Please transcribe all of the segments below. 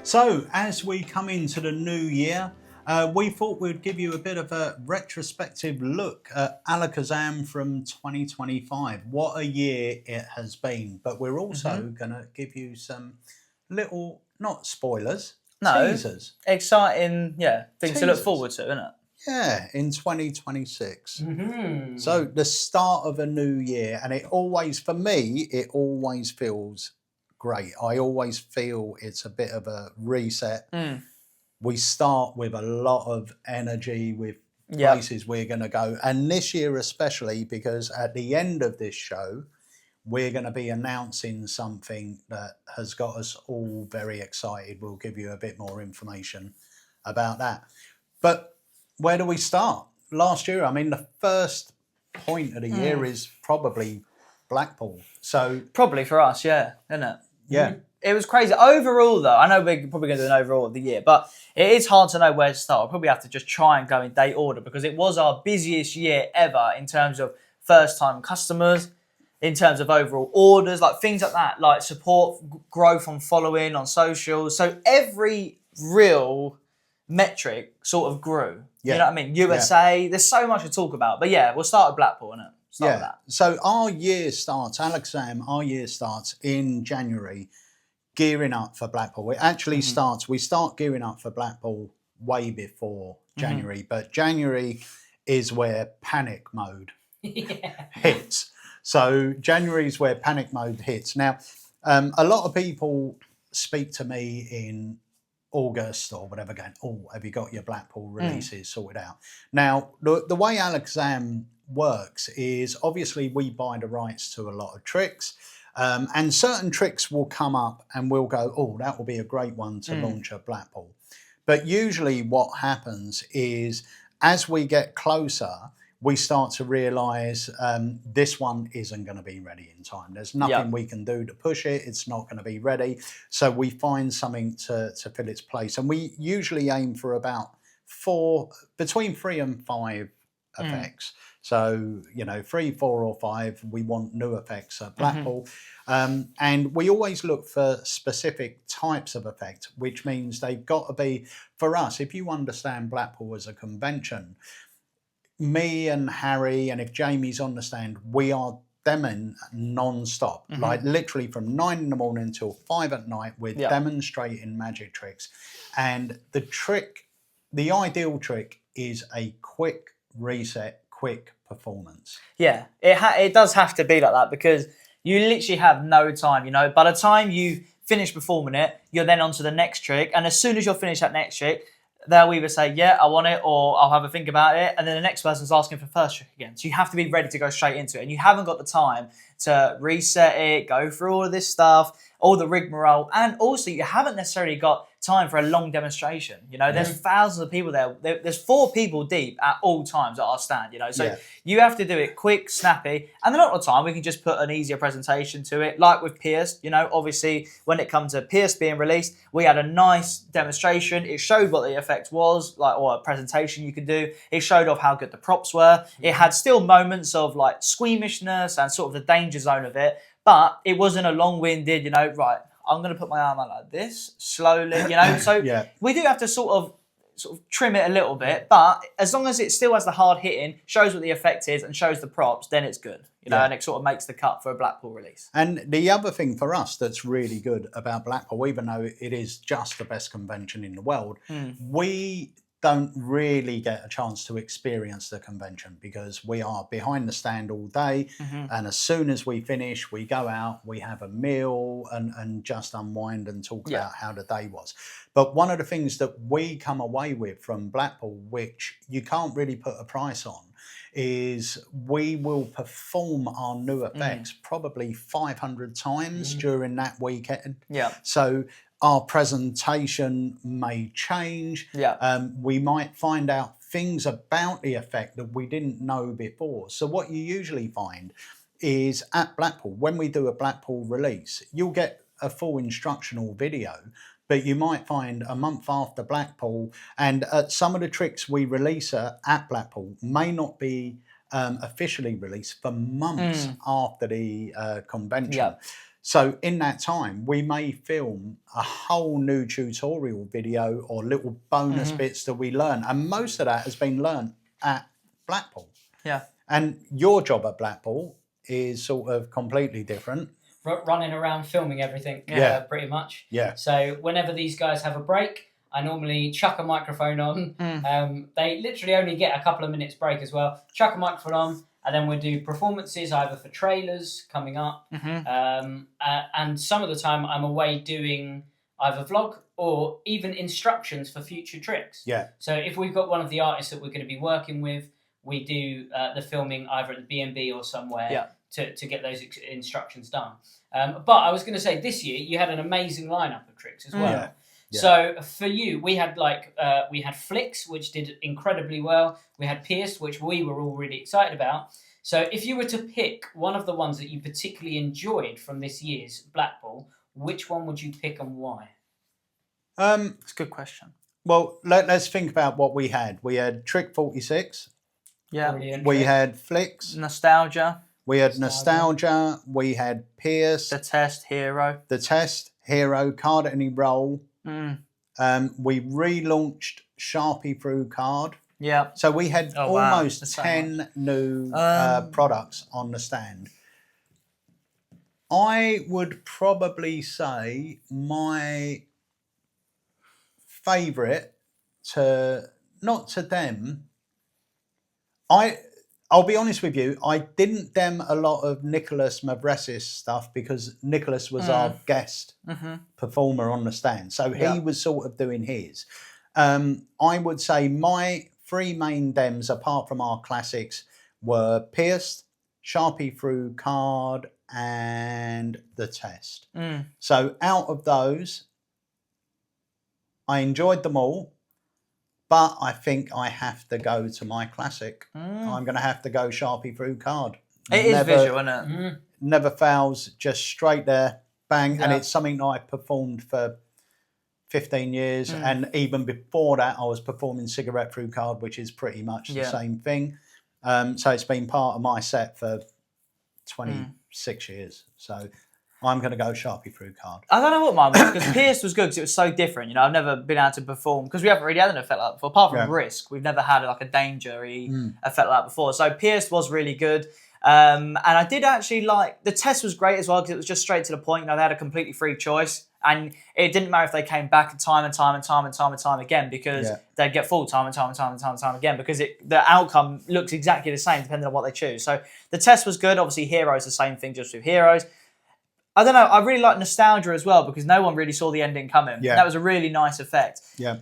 So, as we come into the new year, we thought we'd give you a bit of a retrospective look at Alakazam from 2025. What a year it has been. But we're also going to give you some little, not spoilers, teasers. Exciting, things to look Teasers. forward to, isn't it? Yeah, in 2026. So the start of a new year, and it always, for me, it always feels great. I always feel it's a bit of a reset. We start with a lot of energy with places we're going to go. And this year especially, because at the end of this show, we're going to be announcing something that has got us all very excited. We'll give you a bit more information about that. But where do we start? Last year, I mean, the first point of the year is probably Blackpool. So probably for us, isn't it? Yeah. It was crazy. Overall, though, I know we're probably going to do an overall of the year, but it is hard to know where to start. We'll probably have to just try and go in date order because it was our busiest year ever in terms of first-time customers, in terms of overall orders, like things like that, like support, growth on following, on socials. So every real metric sort of grew. You know what I mean? USA, there's so much to talk about. But we'll start with Blackpool, innit? Start with that. So our year starts, Alakazam, our year starts in January, gearing up for Blackpool. It actually starts, we start gearing up for Blackpool way before January, but January is where panic mode hits. So January is where panic mode hits. Now, a lot of people speak to me in August or whatever going, oh, have you got your Blackpool releases sorted out? Now, the way Alakazam works is obviously we buy the rights to a lot of tricks and certain tricks will come up and we'll go, oh, that will be a great one to launch at Blackpool. But usually what happens is as we get closer, we start to realise this one isn't going to be ready in time. There's nothing we can do to push it. It's not going to be ready. So we find something to fill its place. And we usually aim for about between 3 and 5 effects. So, 3, 4 or 5, we want new effects at Blackpool. And we always look for specific types of effect, which means they've got to be, for us, if you understand Blackpool as a convention, me and Harry, and if Jamie's on the stand, we are demoing non-stop, like literally from 9 in the morning till 5 at night. We're demonstrating magic tricks. And the ideal trick is a quick reset, quick performance. It does have to be like that because you literally have no time. By the time you finish performing it, you're then on to the next trick. And as soon as you're finished that next trick, they'll either say, I want it, or I'll have a think about it. And then the next person's asking for first trick again. So you have to be ready to go straight into it. And you haven't got the time to reset it, go through all of this stuff, all the rigmarole. And also you haven't necessarily got time for a long demonstration. There's thousands of people there. There's 4 people deep at all times at our stand, So you have to do it quick, snappy. And a lot of the time we can just put an easier presentation to it. Like with Pierce, obviously when it comes to Pierce being released, we had a nice demonstration. It showed what the effect was, or a presentation you could do. It showed off how good the props were. It had still moments of like squeamishness and sort of the danger zone of it. But it wasn't a long-winded, right, I'm going to put my arm out like this, slowly, So we do have to sort of trim it a little bit, but as long as it still has the hard hitting, shows what the effect is and shows the props, then it's good, and it sort of makes the cut for a Blackpool release. And the other thing for us that's really good about Blackpool, even though it is just the best convention in the world, we don't really get a chance to experience the convention because we are behind the stand all day. And as soon as we finish, we go out, we have a meal and just unwind and talk about how the day was. But one of the things that we come away with from Blackpool, which you can't really put a price on, is we will perform our new effects probably 500 times during that weekend. So our presentation may change. We might find out things about the effect that we didn't know before. So what you usually find is at Blackpool, when we do a Blackpool release, you'll get a full instructional video, but you might find a month after Blackpool, and some of the tricks we release at Blackpool may not be officially released for months after the convention. So in that time, we may film a whole new tutorial video or little bonus bits that we learn. And most of that has been learned at Blackpool. Yeah. And your job at Blackpool is sort of completely different. Running around filming everything, pretty much. Yeah. So whenever these guys have a break, I normally chuck a microphone on. They literally only get a couple of minutes break as well. Chuck a microphone on, and then we do performances either for trailers coming up, and some of the time I'm away doing either vlog or even instructions for future tricks. Yeah. So if we've got one of the artists that we're going to be working with, we do the filming either at the B&B or somewhere to get those instructions done. But I was going to say, this year you had an amazing lineup of tricks as well. Yeah. Yeah. So for you, we had we had Flicks, which did incredibly well. We had Pierce, which we were all really excited about. So if you were to pick one of the ones that you particularly enjoyed from this year's Blackpool, which one would you pick and why? It's a good question. Well, let's think about what we had. We had Trick 46. Yeah. Brilliant We trick. had Flicks. Nostalgia. We had Nostalgia. We had Pierce. The Test. Hero. The Test, Hero, Card at Any Roll. We relaunched Sharpie Through Card. Yeah. So we had almost That's so 10 new products on the stand. I would probably say my favourite not to them, I'll be honest with you, I didn't dem a lot of Nicholas Mavresis stuff because Nicholas was our guest performer on the stand. So he was sort of doing his. I would say my three main dems, apart from our classics, were Pierced, Sharpie Through Card, and The Test. So out of those, I enjoyed them all. But I think I have to go to my classic. I'm going to have to go Sharpie Through Card. It is visual, isn't it? Never fails, just straight there, bang. And it's something that I performed for 15 years. And even before that, I was performing Cigarette Through Card, which is pretty much the same thing. So it's been part of my set for 26 years. So I'm going to go Sharpie Through Card. I don't know what mine was, because Pierce was good because it was so different. You know, I've never been able to perform, because we haven't really had an effect like that before. Apart from Risk, we've never had like a danger-y effect like that before. So Pierce was really good. And I did actually like, the Test was great as well, because it was just straight to the point. You know, they had a completely free choice. And it didn't matter if they came back time and time again, because they'd get full time again, because the outcome looks exactly the same depending on what they choose. So the Test was good. Obviously, Heroes, the same thing, just with Heroes. I don't know, I really like Nostalgia as well, because no one really saw the ending coming. Yeah. That was a really nice effect. Yeah.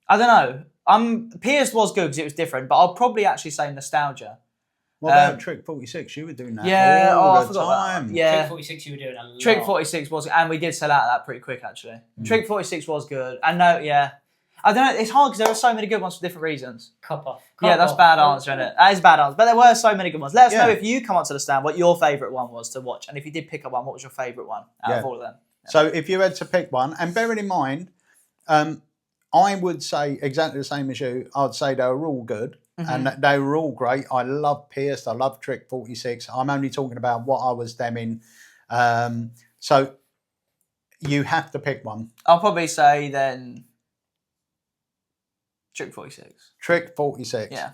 I don't know. Pierce was good because it was different, but I'll probably actually say Nostalgia. What about Trick 46? You were doing that all the time. Yeah. Trick 46 you were doing a lot. Trick 46 was, and we did sell out of that pretty quick, actually. Trick 46 was good. And I don't know, it's hard because there were so many good ones for different reasons. Cop off. That's bad answer, isn't it? That is bad answer. But there were so many good ones. Let us know if you come onto the stand what your favourite one was to watch. And if you did pick up one, what was your favourite one out of all of them? Yeah. So if you had to pick one, and bearing in mind, I would say exactly the same as you. I'd say they were all good. And they were all great. I love Pierce. I love Trick 46. I'm only talking about what I was demming. So you have to pick one. I'll probably say then Trick 46. Trick 46. Yeah.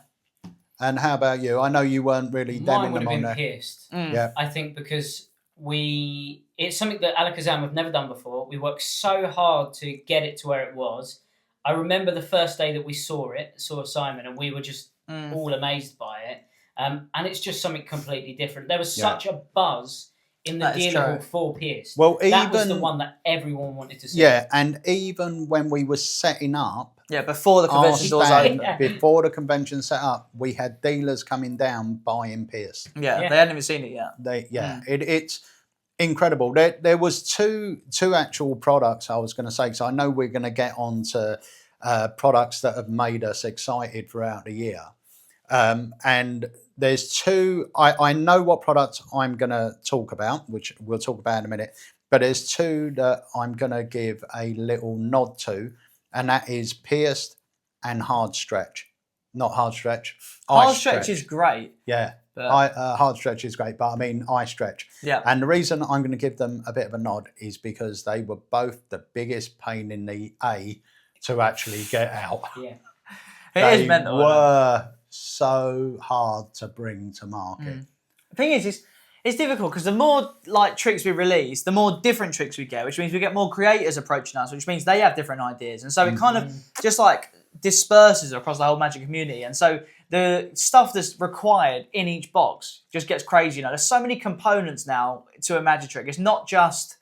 And how about you? I know you weren't really demming Mine would them have on been there. Pierced. Yeah. I think because it's something that Alakazam have never done before. We worked so hard to get it to where it was. I remember the first day that we saw Simon, and we were just all amazed by it. And it's just something completely different. There was such a buzz in the dealer hall for Pierce. Well, that was the one that everyone wanted to see. Yeah, and even when we were setting up, before the convention doors opened. Before the convention set up, we had dealers coming down buying Pierce. Yeah, they hadn't even seen it yet. It's incredible. There was two actual products I was going to say, because I know we're going to get on to products that have made us excited throughout the year. And there's two, I know what products I'm going to talk about, which we'll talk about in a minute, but there's two that I'm going to give a little nod to, and that is Pierced and Hard Stretch. Not Hard Stretch. Hard Stretch is great. Yeah. But Hard stretch is great, but I mean eye stretch. yeah, And the reason I'm going to give them a bit of a nod is because they were both the biggest pain in the A to actually get out. Yeah. it is mental. They were so hard to bring to market. The thing is, it's difficult because the more like tricks we release, the more different tricks we get, which means we get more creators approaching us, which means they have different ideas, and so it kind of just like disperses across the whole Magic community, and so the stuff that's required in each box just gets crazy. You know, there's so many components now to a Magic trick. It's not just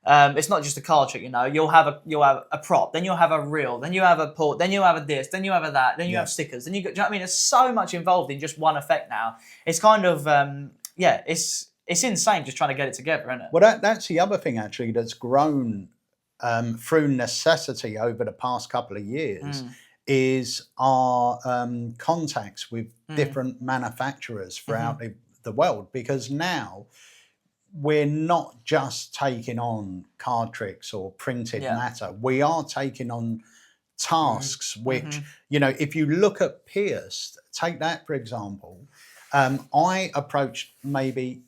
a card trick. You know, you'll have a prop, then you'll have a reel, then you have a port, then you have a this, then you have a that, then you have stickers, then you got. Do you know what I mean? There's so much involved in just one effect now. It's kind of it's insane just trying to get it together, isn't it? Well, that's the other thing actually that's grown through necessity over the past couple of years is our contacts with different manufacturers throughout the world, because now we're not just taking on card tricks or printed matter. We are taking on tasks which, you know, if you look at Pierced, take that for example, I approached maybe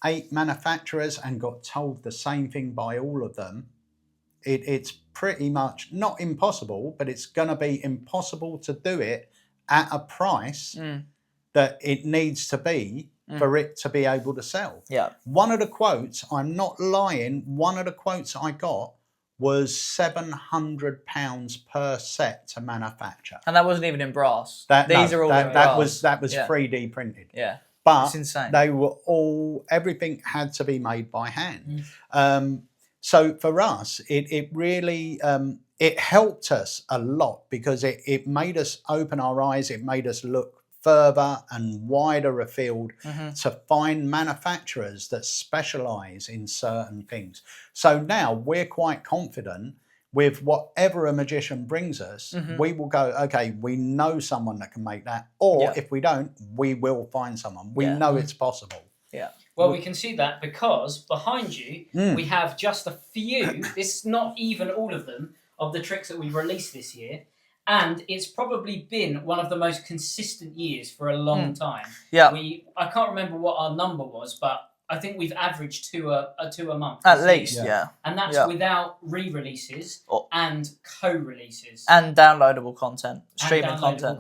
8 manufacturers and got told the same thing by all of them. It's pretty much not impossible, but it's going to be impossible to do it at a price that it needs to be for it to be able to sell. Yeah. One of the quotes, I'm not lying, one of the quotes I got was £700 per set to manufacture. And that wasn't even in brass. These are all in brass. That was 3D printed. Yeah. But it's insane. They were everything had to be made by hand. So for us, it really it helped us a lot because it made us open our eyes. It made us look further and wider afield to find manufacturers that specialize in certain things. So now we're quite confident with whatever a magician brings us, we will go, okay, we know someone that can make that. Or if we don't, we will find someone. We know it's possible. Yeah. Well, we can see that because behind you, we have just a few, it's not even all of them, of the tricks that we've released this year. And it's probably been one of the most consistent years for a long time. Yeah. I can't remember what our number was, but I think we've averaged two a month. At least, yeah. And that's without re-releases and co-releases. And downloadable content, streaming content.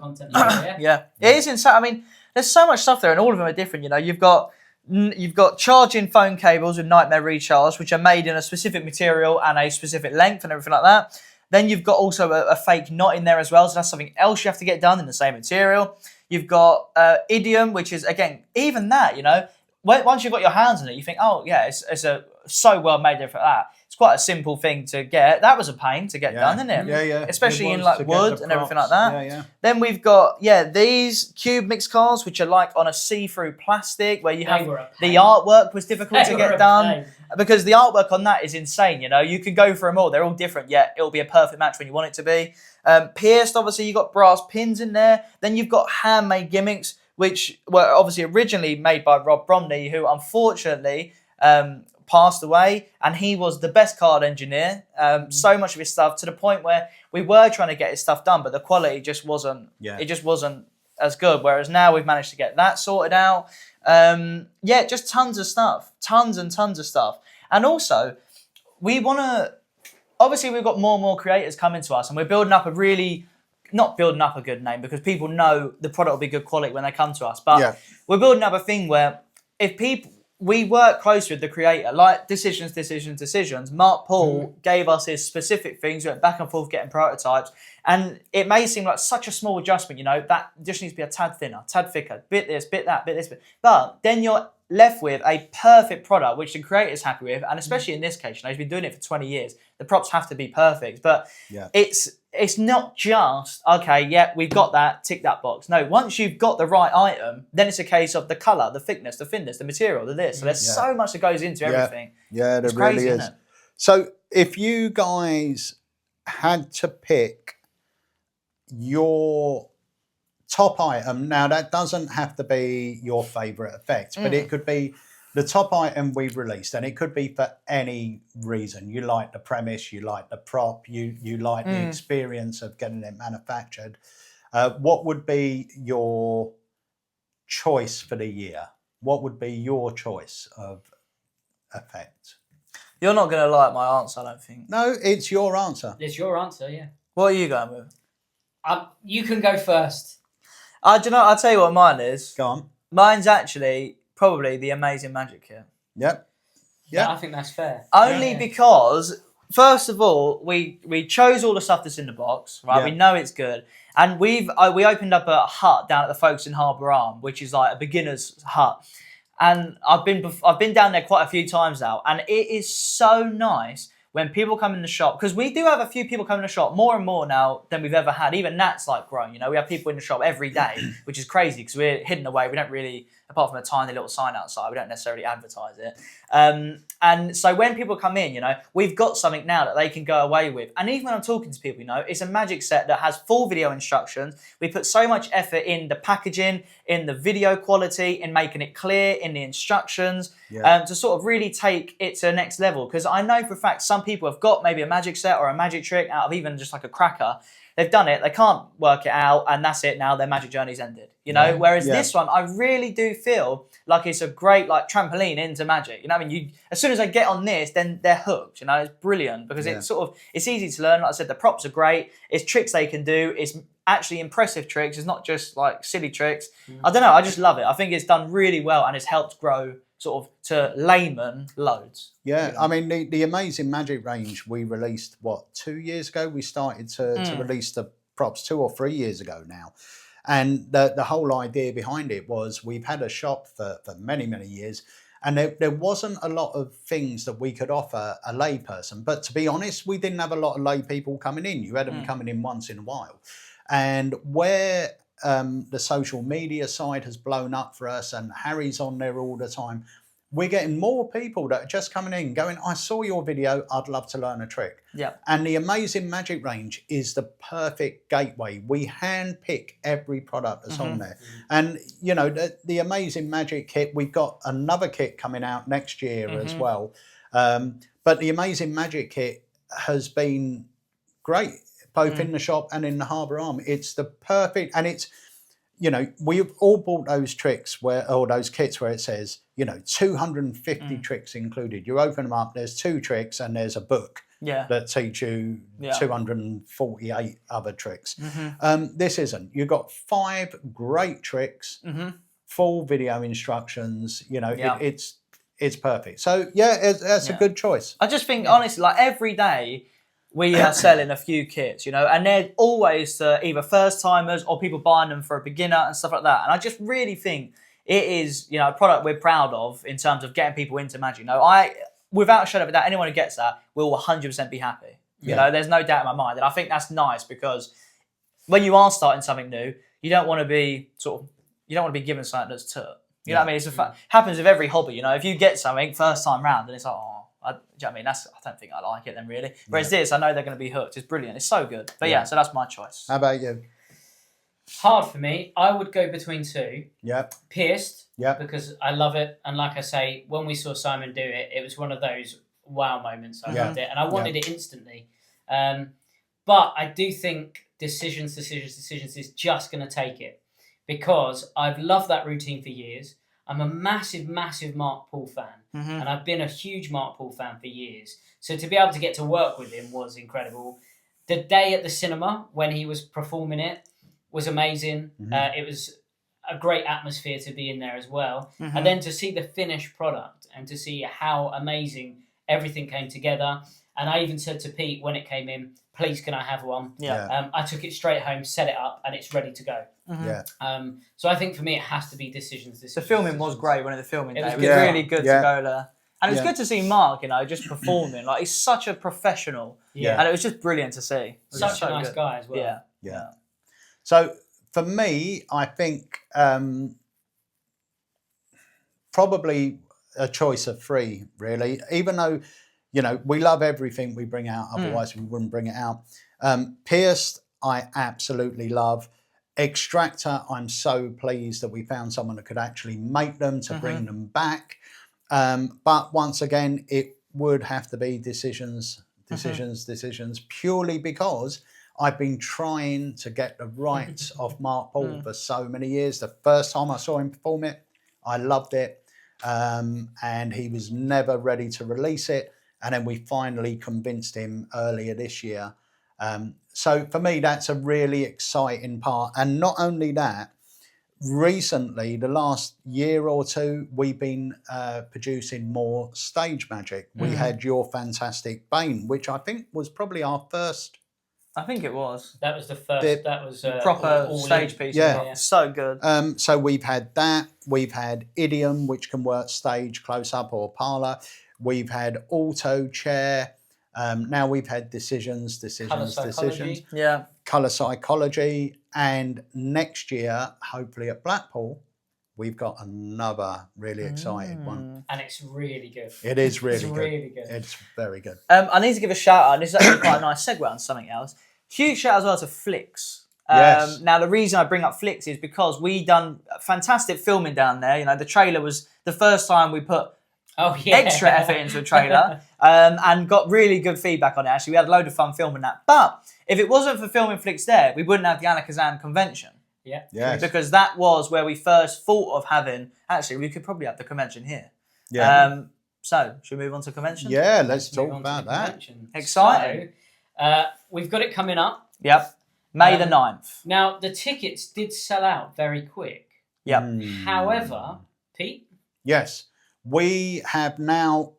Yeah. It is insane. I mean, there's so much stuff there and all of them are different. You know, you've got charging phone cables with Nightmare Recharge, which are made in a specific material and a specific length and everything like that. Then you've got also a fake knot in there as well, so that's something else you have to get done in the same material. You've got idiom, which is, again, even that, you know, once you've got your hands on it, you think, oh, yeah, it's so well made there for that. It's quite a simple thing to get. That was a pain to get done, isn't it? Yeah. Especially in like wood and everything like that. Yeah. Then we've got, these cube mix cards, which are like on a see-through plastic where you have the artwork was difficult to get done. Because the artwork on that is insane, you know. You can go for them all. They're all different, yet it'll be a perfect match when you want it to be. Pierced, obviously, you've got brass pins in there. Then you've got handmade gimmicks, which were obviously originally made by Rob Bromley, who unfortunately passed away. And he was the best card engineer. So much of his stuff, to the point where we were trying to get his stuff done, but the quality just wasn't, it just wasn't as good. Whereas now we've managed to get that sorted out. Just tons of stuff, tons and tons of stuff. And also, we want to, obviously we've got more and more creators coming to us and we're building up not building up a good name because people know the product will be good quality when they come to us. But we're building up a thing where we work closely with the creator, like decisions. Mark Paul gave us his specific things, we went back and forth getting prototypes. And it may seem like such a small adjustment, you know, that just needs to be a tad thinner, tad thicker, bit this, bit that, bit this, bit. But then you're left with a perfect product, which the creator's happy with. And especially in this case, you know, he's been doing it for 20 years. The props have to be perfect. But it's not just, okay, we've got that, tick that box. No, once you've got the right item, then it's a case of the colour, the thickness, the thinness, the material, the this. So there's so much that goes into everything. Yeah, there it's really crazy, is. Isn't it? So if you guys had to pick your top item, now that doesn't have to be your favourite effect, but it could be the top item we've released, and it could be for any reason. You like the premise, you like the prop, you like the experience of getting it manufactured. What would be your choice for the year, what would be your choice of effect? You're not going to like my answer, I don't think. No, it's your answer. It's your answer, yeah. What are you going with? You can go first. Do you know, I'll tell you what mine is. Go on. Mine's actually probably the Amazing Magic Kit. Yep. Yeah, I think that's fair. Only because, first of all, we chose all the stuff that's in the box, right? Yeah. We know it's good. And we opened up a hut down at the Folkestone Harbour Arm, which is like a beginner's hut. And I've been down there quite a few times now, and it is so nice when people come in the shop, because we do have a few people come in the shop more and more now than we've ever had. Even Nat's like grown, you know, we have people in the shop every day, which is crazy because we're hidden away. We don't really, apart from a tiny little sign outside, we don't necessarily advertise it. And so when people come in, you know, we've got something now that they can go away with. And even when I'm talking to people, you know, it's a magic set that has full video instructions. We put so much effort in the packaging, in the video quality, in making it clear, in the instructions, to sort of really take it to the next level. Because I know for a fact some people have got maybe a magic set or a magic trick out of even just like a cracker. They've done it, they can't work it out, and that's it now, their magic journey's ended. You know, whereas this one, I really do feel like it's a great like trampoline into magic. You know what I mean? As soon as they get on this, then they're hooked. You know, it's brilliant because it's easy to learn. Like I said, the props are great. It's tricks they can do. It's actually impressive tricks. It's not just like silly tricks. I don't know. I just love it. I think it's done really well and it's helped grow sort of to layman loads. Yeah, you know? I mean, the Amazing Magic range we released, 2 years ago? We started to release the props 2 or 3 years ago now. And the whole idea behind it was we've had a shop for many, many years, and there wasn't a lot of things that we could offer a lay person. But to be honest, we didn't have a lot of lay people coming in. You had them coming in once in a while. And where the social media side has blown up for us, and Harry's on there all the time, we're getting more people that are just coming in going, I saw your video, I'd love to learn a trick. Yeah. And the Amazing Magic range is the perfect gateway. We hand pick every product that's on there. And, you know, the Amazing Magic kit, we've got another kit coming out next year as well. But the Amazing Magic kit has been great, both in the shop and in the Harbour Arm. It's the perfect, and it's, you know, we've all bought those tricks or those kits where it says, you know, 250 tricks included. You open them up, there's 2 tricks and there's a book that teach you 248 other tricks. This isn't. You've got 5 great tricks, full video instructions, you know, it's perfect. So, that's a good choice. I just think, honestly, like every day, we are selling a few kits, you know, and they're always to either first timers or people buying them for a beginner and stuff like that. And I just really think it is, you know, a product we're proud of in terms of getting people into magic. You know, without a shadow of a doubt, anyone who gets that will 100% be happy. You know, there's no doubt in my mind. And I think that's nice because when you are starting something new, you don't want to be given something that's turt. You know what I mean? It's happens with every hobby, you know. If you get something first time round, then it's like, do you know what I mean? I don't think I like it then, really. Whereas this, I know they're going to be hooked. It's brilliant. It's so good. But so that's my choice. How about you? Hard for me. I would go between 2. Yep. Pierced. Yep. Because I love it. And like I say, when we saw Simon do it, it was one of those wow moments. I loved it. And I wanted it instantly. But I do think decisions is just going to take it. Because I've loved that routine for years. I'm a massive, massive Mark Paul fan. And I've been a huge Mark Paul fan for years. So to be able to get to work with him was incredible. The day at the cinema when he was performing it was amazing. It was a great atmosphere to be in there as well. And then to see the finished product and to see how amazing everything came together. And I even said to Pete when it came in, please can I have one? I took it straight home, set it up, and it's ready to go. So I think for me it has to be decisions. The filming was great when the filming day. It was good. really good to go there. And it was good to see Mark, you know, just performing. Like, he's such a professional. And it was just brilliant to see. Such a nice guy as well. Yeah. So for me, I think probably a choice of 3, really. Even though, you know, we love everything we bring out, otherwise we wouldn't bring it out. Pierced, I absolutely love. Extractor, I'm so pleased that we found someone that could actually make them to bring them back. But once again, it would have to be decisions, purely because I've been trying to get the rights of Mark Paul for so many years. The first time I saw him perform it, I loved it. And he was never ready to release it. And then we finally convinced him earlier this year. So for me, that's a really exciting part. And not only that, recently, the last year or two, we've been producing more stage magic. We had Your Fantastic Bane, which I think was probably our first. I think it was. That was the first. That was proper all stage piece. Yeah. So good. So we've had that. We've had Idiom, which can work stage, close up, or parlour. We've had Auto Chair. Now we've had decisions. Yeah. Colour Psychology. And next year, hopefully at Blackpool, we've got another really exciting one. And it's really good. It is really It's good. really good. It's very good. I need to give a shout out, and this is actually quite a nice segue on something else. Huge shout out as well to Flix. Yes. Now, the reason I bring up Flix is because we done fantastic filming down there. You know, the trailer was the first time we put extra effort into a trailer and got really good feedback on it. Actually, we had a load of fun filming that. But if it wasn't for filming Flix there, we wouldn't have the Alakazam convention. Yeah. Yes. Because that was where we first thought of having, actually, we could probably have the convention here. Yeah. So, should we move on to convention? Yeah, let's Move talk on to about the that. convention. Exciting. So, we've got it coming up. Yep. May the 9th. Now, the tickets did sell out very quick. Yep. However, Pete? Yes. We have now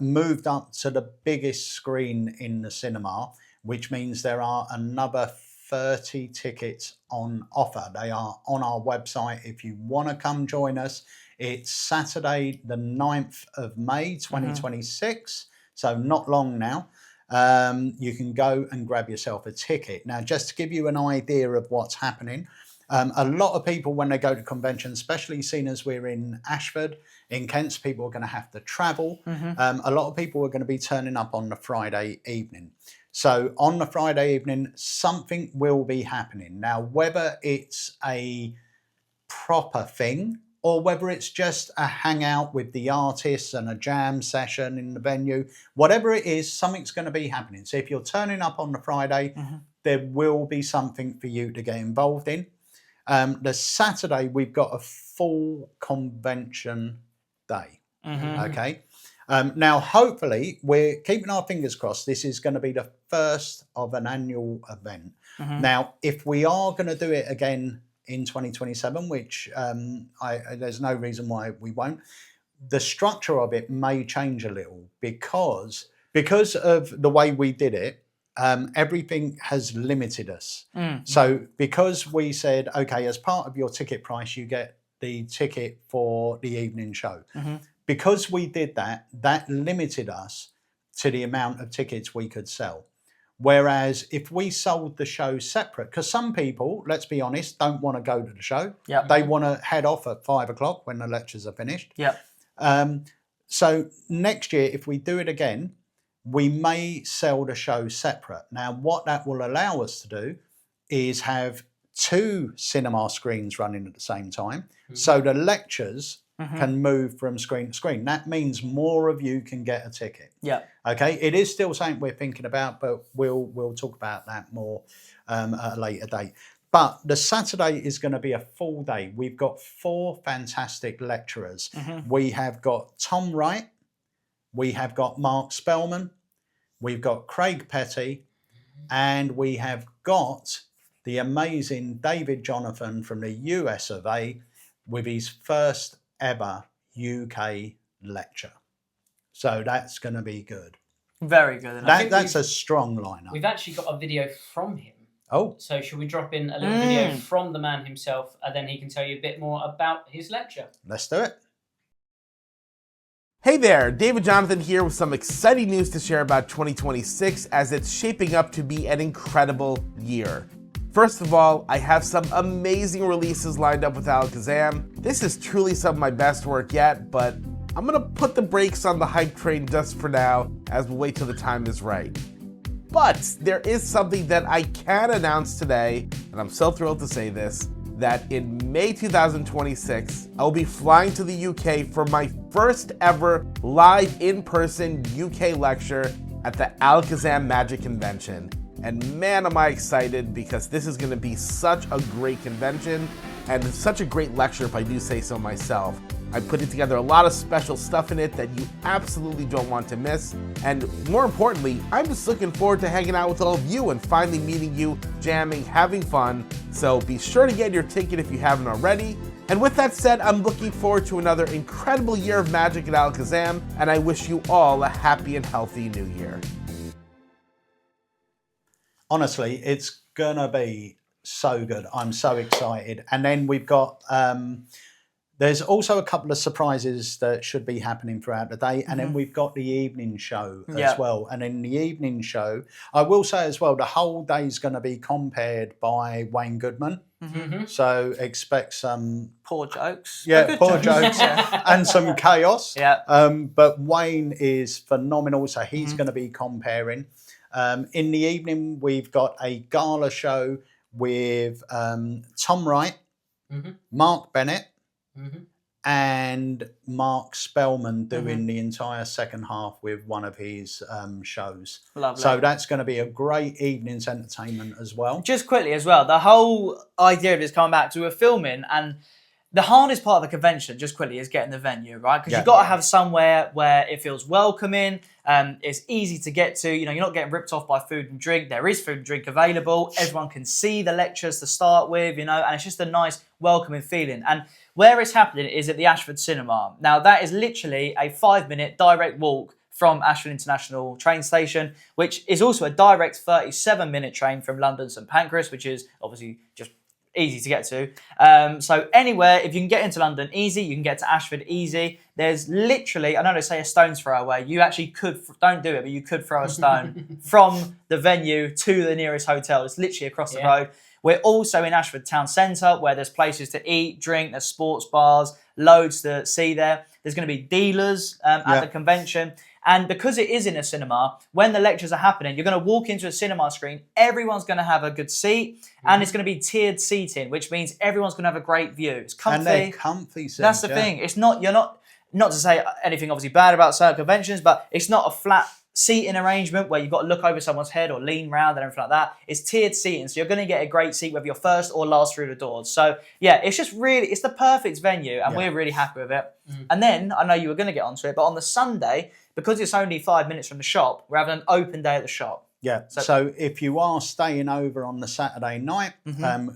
moved up to the biggest screen in the cinema, which means there are another 30 tickets on offer. They are on our website if you want to come join us. It's Saturday, the 9th of May, 2026. So not long now. You can go and grab yourself a ticket. Now, just to give you an idea of what's happening, a lot of people, when they go to conventions, especially seeing as we're in Ashford, in Kent, people are going to have to travel. A lot of people are going to be turning up on the Friday evening. So on the Friday evening, something will be happening. Now, whether it's a proper thing or whether it's just a hangout with the artists and a jam session in the venue, whatever it is, something's going to be happening. So if you're turning up on the Friday, there will be something for you to get involved in. The Saturday, we've got a full convention day. Okay. Now, hopefully, we're keeping our fingers crossed. This is going to be the first of an annual event. Now, if we are going to do it again in 2027, which there's no reason why we won't, the structure of it may change a little because of the way we did it. Everything has limited us. So because we said, okay, as part of your ticket price, you get the ticket for the evening show. Because we did that, that limited us to the amount of tickets we could sell. Whereas if we sold the show separate, because some people, let's be honest, don't want to go to the show. They want to head off at 5 o'clock when the lectures are finished. So next year, if we do it again, we may sell the show separate. Now, what that will allow us to do is have 2 cinema screens running at the same time. So the lectures can move from screen to screen. That means more of you can get a ticket. Okay. It is still something we're thinking about, but we'll talk about that more at a later date. But the Saturday is going to be a full day. We've got 4 fantastic lecturers. We have got Tom Wright. We have got Mark Spellman. We've got Craig Petty. And we have got the amazing David Jonathan from the US of A with his first ever UK lecture. So that's going to be good. Very good. That's a strong lineup. We've actually got a video from him. Oh. So should we drop in a little video from the man himself, and then he can tell you a bit more about his lecture? Let's do it. Hey there, David Jonathan here with some exciting news to share about 2026 as it's shaping up to be an incredible year. First of all, I have some amazing releases lined up with Alakazam. This is truly some of my best work yet, but I'm gonna put the brakes on the hype train just for now as we wait till the time is right. But there is something that I can announce today, and I'm so thrilled to say this, that in May 2026, I'll be flying to the UK for my first ever live in-person UK lecture at the Alakazam Magic Convention. And man, am I excited, because this is going to be such a great convention and such a great lecture, if I do say so myself. I'm putting together a lot of special stuff in it that you absolutely don't want to miss. And more importantly, I'm just looking forward to hanging out with all of you and finally meeting you, jamming, having fun. So be sure to get your ticket if you haven't already. And with that said, I'm looking forward to another incredible year of magic at Alakazam, and I wish you all a happy and healthy new year. Honestly, it's gonna be so good. I'm so excited. And then we've got there's also a couple of surprises that should be happening throughout the day. And then we've got the evening show as well. And in the evening show, I will say as well, the whole day is going to be compared by Wayne Goodman. So expect some Poor jokes. Yeah, poor jokes and some chaos. But Wayne is phenomenal, so he's going to be comparing. In the evening, we've got a gala show with Tom Wright, Mark Bennett, and Mark Spellman doing the entire second half with one of his shows. Lovely. So that's going to be a great evening's entertainment as well. Just quickly as well, the whole idea of this coming back to we're filming, and the hardest part of the convention, just quickly, is getting the venue, right? Because you've got to have somewhere where it feels welcoming, it's easy to get to, you know, you're not getting ripped off by food and drink. There is food and drink available. Everyone can see the lectures to start with, you know, and it's just a nice, welcoming feeling. And where it's happening is at the Ashford Cinema. Now, that is literally a 5-minute direct walk from Ashford International train station, which is also a direct 37-minute train from London St Pancras, which is obviously just easy to get to. So anywhere, if you can get into London easy, you can get to Ashford easy. There's literally, I know they say a stone's throw away. You actually could, don't do it, but you could throw a stone from the venue to the nearest hotel. It's literally across the road. We're also in Ashford Town Centre, where there's places to eat, drink, there's sports bars, loads to see there. There's going to be dealers at the convention. And because it is in a cinema, when the lectures are happening, you're going to walk into a cinema screen, everyone's going to have a good seat, and it's going to be tiered seating, which means everyone's going to have a great view. It's comfy. And they're comfy seats. That's the thing. It's not, not to say anything obviously bad about certain conventions, but it's not a flat seating arrangement where you've got to look over someone's head or lean round and everything like that. It's tiered seating, so you're going to get a great seat whether you're first or last through the doors. So yeah, it's just really, it's the perfect venue, and we're really happy with it. And then, I know you were going to get onto it, but on the Sunday, because it's only 5 minutes from the shop, we're having an open day at the shop. Yeah, so if you are staying over on the Saturday night,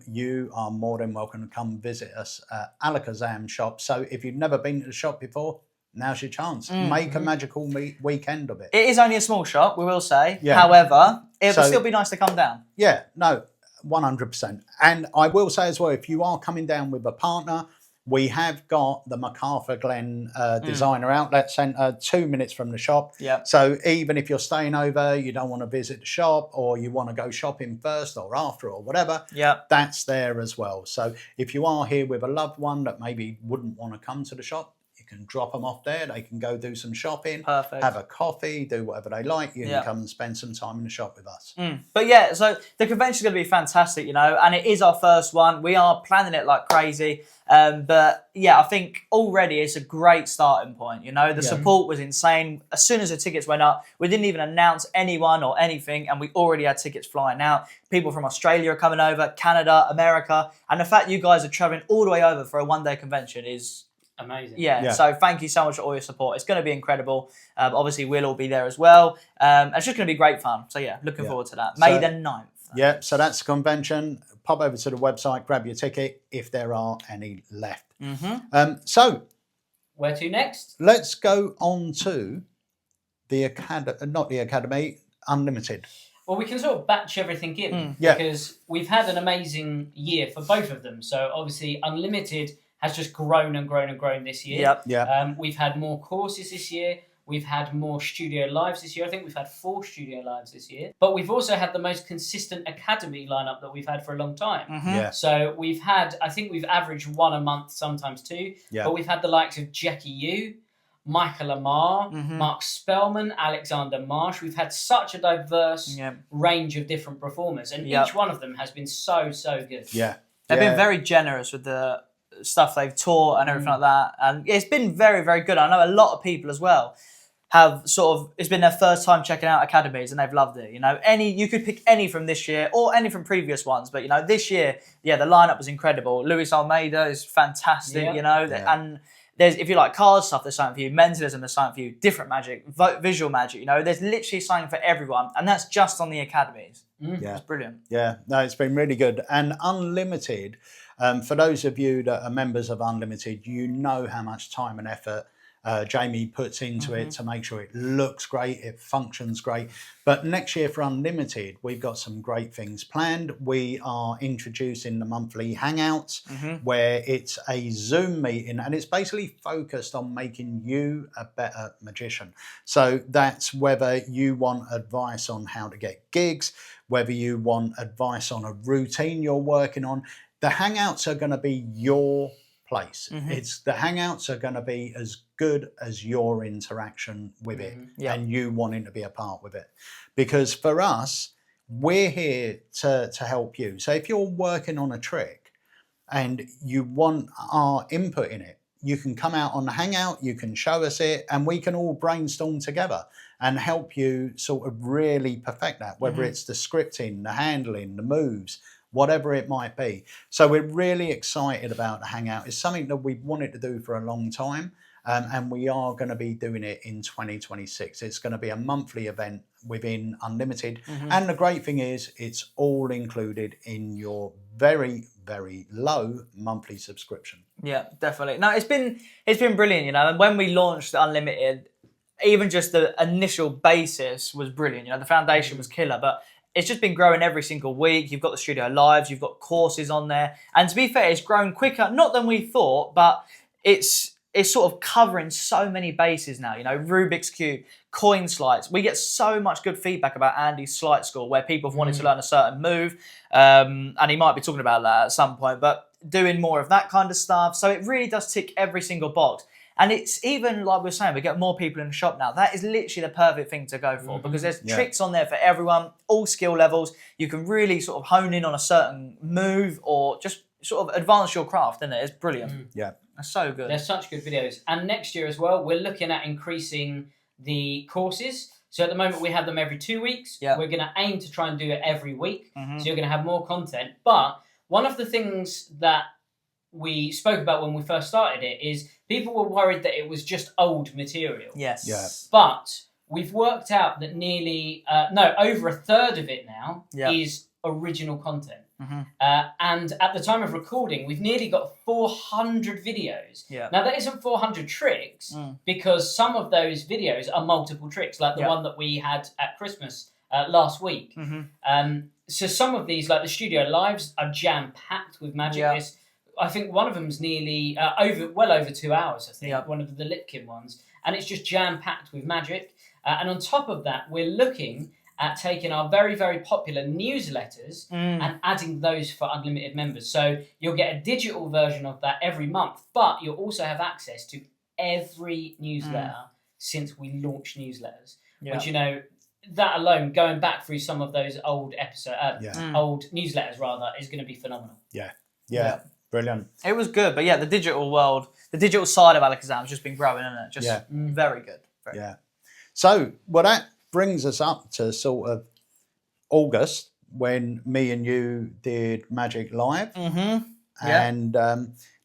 you are more than welcome to come visit us at Alakazam shop. So if you've never been to the shop before, now's your chance. Make a magical weekend of it. It is only a small shop, we will say. Yeah. However, it will still be nice to come down. Yeah, no, 100%. And I will say as well, if you are coming down with a partner, we have got the MacArthur Glen Designer Outlet Centre 2 minutes from the shop. Yeah. So even if you're staying over, you don't want to visit the shop, or you want to go shopping first or after or whatever, that's there as well. So if you are here with a loved one that maybe wouldn't want to come to the shop, can drop them off there. They can go do some shopping, have a coffee, do whatever they like. You can come and spend some time in the shop with us. But yeah, so the convention's going to be fantastic, you know, and it is our first one. We are planning it like crazy. But yeah, I think already it's a great starting point. You know, the support was insane. As soon as the tickets went up, we didn't even announce anyone or anything, and we already had tickets flying out. People from Australia are coming over, Canada, America, and the fact you guys are traveling all the way over for a one-day convention is amazing. Yeah, so thank you so much for all your support. It's going to be incredible. Obviously, we'll all be there as well. It's just going to be great fun. So yeah, looking forward to that. May the 9th. Yeah, so that's the convention. Pop over to the website, grab your ticket if there are any left. So where to next? Let's go on to the Academy, not the Academy, Unlimited. Well, we can sort of batch everything in because we've had an amazing year for both of them. So obviously, Unlimited has just grown and grown and grown this year. We've had more courses this year. We've had more studio lives this year. I think we've had 4 studio lives this year. But we've also had the most consistent academy lineup that we've had for a long time. So we've had, I think we've averaged 1 a month, sometimes 2. But we've had the likes of Jackie Yu, Michael Amar, Mark Spellman, Alexander Marsh. We've had such a diverse range of different performers. And each one of them has been so, so good. They've been very generous with the stuff they've taught and everything like that. And it's been very, very good. I know a lot of people as well have sort of, it's been their first time checking out academies and they've loved it. You know, you could pick any from this year or any from previous ones, but you know, this year, the lineup was incredible. Luis Almeida is fantastic, you know, and there's, if you like card stuff, there's something for you. Mentalism, there's something for you. Different magic, visual magic, you know, there's literally something for everyone, and that's just on the academies. Yeah, it's brilliant. Yeah, no, it's been really good. And Unlimited, for those of you that are members of Unlimited, you know how much time and effort Jamie puts into it to make sure it looks great, it functions great. But next year for Unlimited, we've got some great things planned. We are introducing the monthly Hangouts, where it's a Zoom meeting, and it's basically focused on making you a better magician. So that's whether you want advice on how to get gigs, whether you want advice on a routine you're working on. The Hangouts are going to be your place. The Hangouts are going to be as good as your interaction with it and you wanting to be a part with it. Because for us, we're here to help you. So if you're working on a trick and you want our input in it, you can come out on the Hangout, you can show us it, and we can all brainstorm together and help you sort of really perfect that, whether it's the scripting, the handling, the moves, whatever it might be. So we're really excited about the Hangout. It's something that we've wanted to do for a long time, and we are going to be doing it in 2026. It's going to be a monthly event within Unlimited. And the great thing is it's all included in your very, very low monthly subscription. Yeah, definitely. No, it's been brilliant, you know, and when we launched Unlimited, even just the initial basis was brilliant. You know, the foundation was killer, but it's just been growing every single week. You've got the studio lives, you've got courses on there. And to be fair, it's grown quicker, not than we thought, but it's sort of covering so many bases now. You know, Rubik's Cube, coin sleights. We get so much good feedback about Andy's Sleight School, where people have wanted to learn a certain move. And he might be talking about that at some point, but doing more of that kind of stuff. So it really does tick every single box. And it's even, like we were saying, we get more people in the shop now. That is literally the perfect thing to go for, because there's tricks on there for everyone, all skill levels. You can really sort of hone in on a certain move or just sort of advance your craft, isn't it? It's brilliant. Yeah. That's so good. They're such good videos. And next year as well, we're looking at increasing the courses. So at the moment, we have them every 2 weeks. Yeah. We're going to aim to try and do it every week. So you're going to have more content. But one of the things that we spoke about when we first started it is people were worried that it was just old material. Yes. Yeah. But we've worked out that nearly, over a third of it now is original content. And at the time of recording, we've nearly got 400 videos. Yeah. Now, that isn't 400 tricks, because some of those videos are multiple tricks, like the one that we had at Christmas last week. So some of these, like the studio lives, are jam-packed with magic. I think one of them's nearly well over 2 hours, I think, one of the Lipkin ones. And it's just jam-packed with magic. And on top of that, we're looking at taking our very, very popular newsletters and adding those for Unlimited members. So you'll get a digital version of that every month, but you'll also have access to every newsletter since we launched newsletters, which, you know, that alone, going back through some of those old old newsletters rather, is going to be phenomenal. Yeah. Brilliant. It was good, but the digital world, the digital side of Alakazam has just been growing, isn't it? Just very good. Very good. So, that brings us up to sort of August, when me and you did Magic Live. And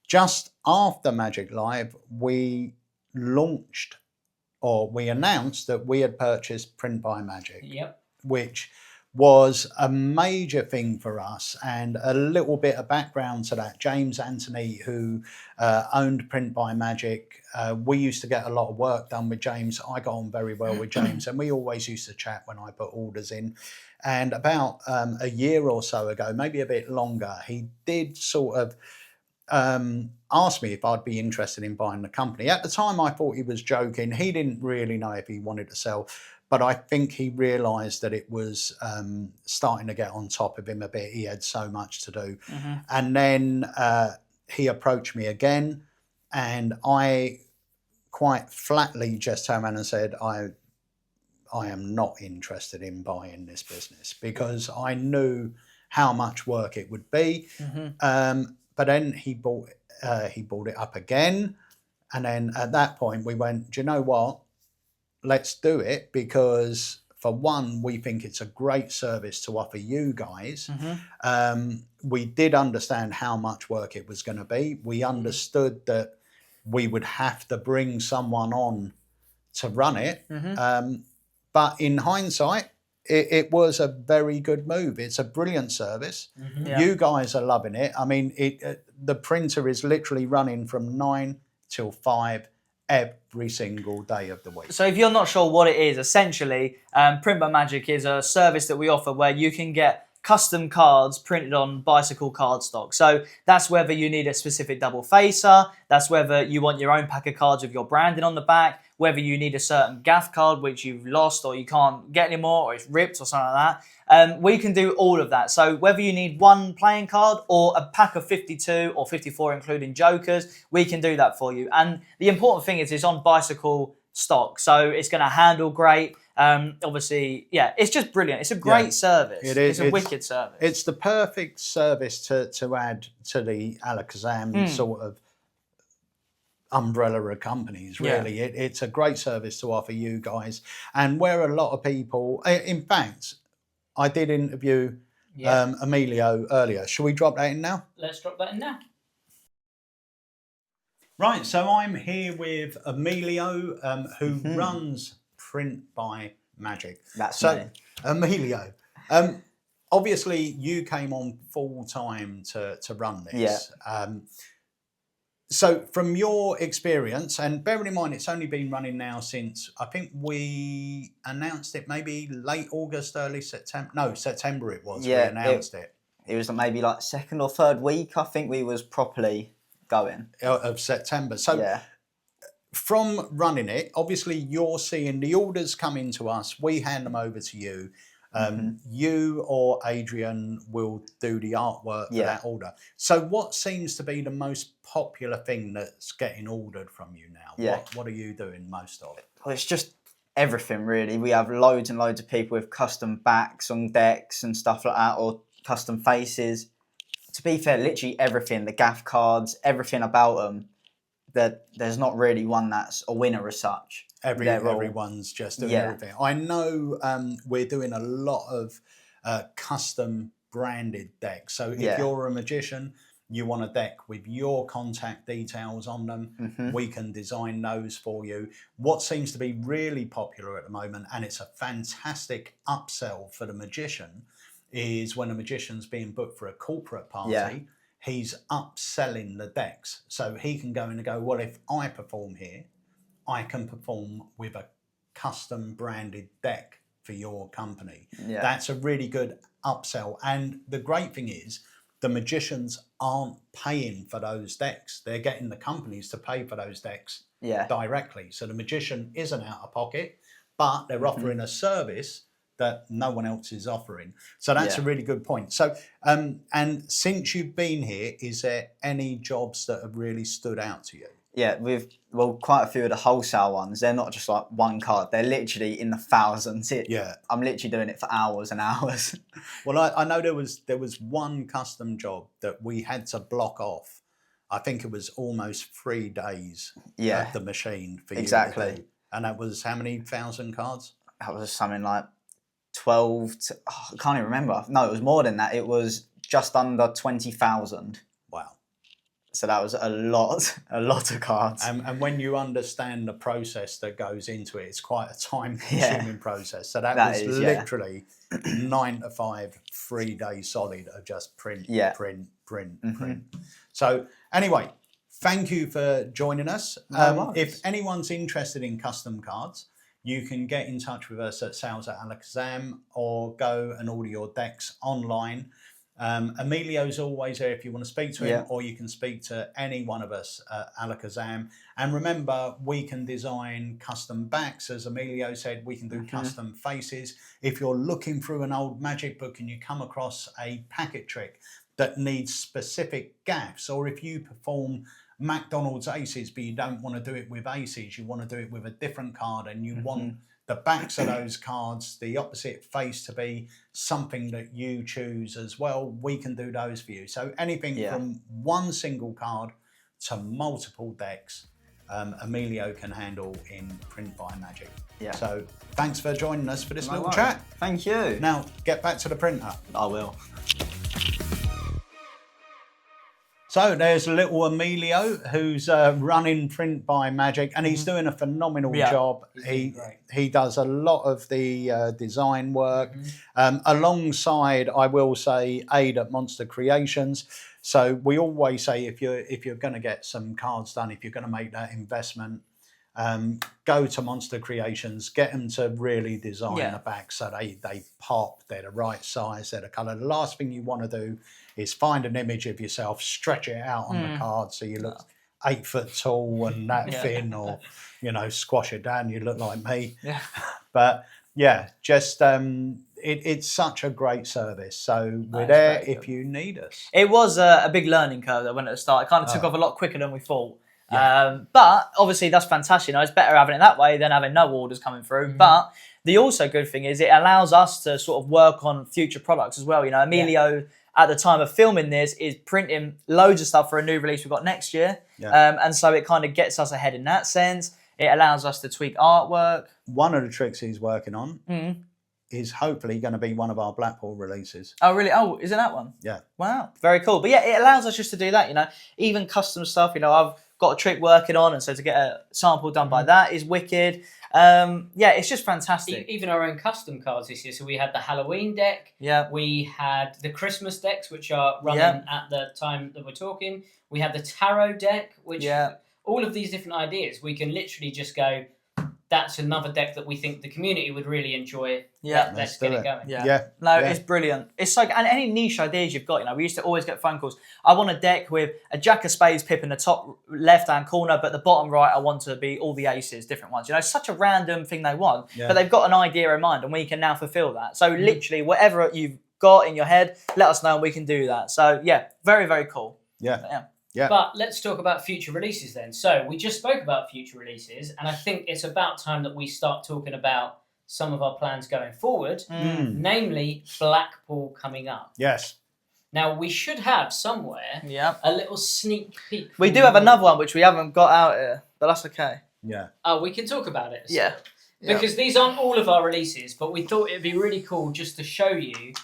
just after Magic Live, we launched, or we announced that we had purchased Print by Magic, which was a major thing for us. And a little bit of background to that, James Anthony, who owned Print by Magic, we used to get a lot of work done with James. I got on very well with James, and we always used to chat when I put orders in. And about a year or so ago, maybe a bit longer, he did sort of asked me if I'd be interested in buying the company. At the time, I thought he was joking. He didn't really know if he wanted to sell, but I think he realised that it was starting to get on top of him a bit. He had so much to do. And then he approached me again, and I quite flatly just turned around and said, I am not interested in buying this business, because I knew how much work it would be. But then he bought it up again. And then at that point we went, do you know what? let's do it because, for one, we think it's a great service to offer you guys. We did understand how much work it was going to be. We understood that we would have to bring someone on to run it. But in hindsight, it was a very good move. It's a brilliant service. You guys are loving it. I mean, the printer is literally running from 9 till 5 every single day of the week. So if you're not sure what it is, essentially, Print by Magic is a service that we offer where you can get custom cards printed on bicycle cardstock. So that's whether you need a specific double facer, that's whether you want your own pack of cards with your branding on the back, whether you need a certain gaff card which you've lost or you can't get anymore or it's ripped or something like that. We can do all of that. So whether you need one playing card or a pack of 52 or 54 including jokers, we can do that for you. And the important thing is it's on bicycle stock, so it's going to handle great. Obviously, yeah, it's just brilliant. It's a great service. It is. It's a wicked service. It's the perfect service to add to the Alakazam sort of umbrella of companies, really. It's a great service to offer you guys. And where a lot of people, in fact, I did interview Emilio earlier. Shall we drop that in now? Let's drop that in now. Right, so I'm here with Emilio, who runs Print by Magic. That's so, me. Emilio, obviously you came on full time to run this. Yeah. So from your experience, and bearing in mind it's only been running now since, I think we announced it maybe late August, early September. No, September it was. Yeah, we announced it. It was maybe like second or third week, I think we was properly going. Of September. So yeah. From running it, obviously you're seeing the orders come into us, we hand them over to you. You or Adrian will do the artwork for that order. So what seems to be the most popular thing that's getting ordered from you now? Yeah. What are you doing most of? Well, it's just everything, really. We have loads and loads of people with custom backs on decks and stuff like that, or custom faces. To be fair, literally everything, the gaff cards, everything about them, that there's not really one that's a winner as such. Everyone's just doing everything. I know we're doing a lot of custom branded decks. So if you're a magician, you want a deck with your contact details on them, we can design those for you. What seems to be really popular at the moment, and it's a fantastic upsell for the magician, is when a magician's being booked for a corporate party, he's upselling the decks. So he can go in and go, well, if I perform here, I can perform with a custom branded deck for your company. That's a really good upsell. And the great thing is the magicians aren't paying for those decks. They're getting the companies to pay for those decks directly. So the magician isn't out of pocket, but they're offering a service that no one else is offering. So that's a really good point. So, and since you've been here, is there any jobs that have really stood out to you? Yeah, well, quite a few of the wholesale ones, they're not just like one card, they're literally in the thousands. I'm literally doing it for hours and hours. Well, I know there was one custom job that we had to block off. I think it was almost 3 days of the machine for you to do. And that was how many thousand cards? That was something like 12 to, I can't even remember. No, it was more than that. It was just under 20,000. Wow. So that was a lot of cards. And when you understand the process that goes into it, it's quite a time-consuming process. So that was literally 9 to 5, 3 days solid of just print. So anyway, thank you for joining us. If anyone's interested in custom cards, you can get in touch with us at sales@Alakazam or go and order your decks online. Emilio's always there if you want to speak to him, or you can speak to any one of us at Alakazam. And remember, we can design custom backs. As Emilio said, we can do custom faces. If you're looking through an old magic book and you come across a packet trick that needs specific gaffs, or if you perform McDonald's aces, but you don't want to do it with aces, you want to do it with a different card, and you want the backs of those cards, the opposite face, to be something that you choose as well, we can do those for you. So anything from one single card to multiple decks, Emilio can handle in print by magic. Yeah. So thanks for joining us for this No little worries. chat. Thank you. Now get back to the printer. I will. So there's little Emilio who's running print by magic, and he's doing a phenomenal job. He's doing great. He does a lot of the design work alongside, I will say, aid at Monster Creations. So we always say if you're going to get some cards done, if you're going to make that investment, go to Monster Creations, get them to really design the back so they pop, they're the right size, they're the colour. The last thing you want to do is find an image of yourself, stretch it out on the card so you look 8 foot tall and that thin, or squash it down, you look like me. But yeah, just it's such a great service. So we're there if you need us. It was a big learning curve that went at the start. It kind of took off a lot quicker than we thought. But obviously that's fantastic. It's better having it that way than having no orders coming through. But the also good thing is it allows us to sort of work on future products as well. Emilio at the time of filming this is printing loads of stuff for a new release we've got next year. And so it kind of gets us ahead in that sense. It allows us to tweak artwork. One of the tricks he's working on is hopefully going to be one of our Blackpool releases. Oh, really? Oh, is it that one? Yeah. Wow. Very cool. But yeah, it allows us just to do that, even custom stuff. I've got a trick working on, and so to get a sample done by that is wicked. It's just fantastic. Even our own custom cards this year. So we had the Halloween deck. Yeah. We had the Christmas decks, which are running at the time that we're talking. We had the tarot deck, which all of these different ideas, we can literally just go, that's another deck that we think the community would really enjoy. Let's get it going. It's brilliant. It's so, and any niche ideas you've got, we used to always get phone calls. I want a deck with a Jack of Spades pip in the top left-hand corner, but the bottom right, I want to be all the aces, different ones. It's such a random thing they want, but they've got an idea in mind, and we can now fulfill that. So literally, whatever you've got in your head, let us know, and we can do that. So yeah, very, very cool. Yeah. But let's talk about future releases then. So we just spoke about future releases, and I think it's about time that we start talking about some of our plans going forward, namely Blackpool coming up. Yes. Now, we should have somewhere a little sneak peek. We do have another one, which we haven't got out here, but that's okay. Yeah. Oh, we can talk about it. Yeah. Because these aren't all of our releases, but we thought it'd be really cool just to show you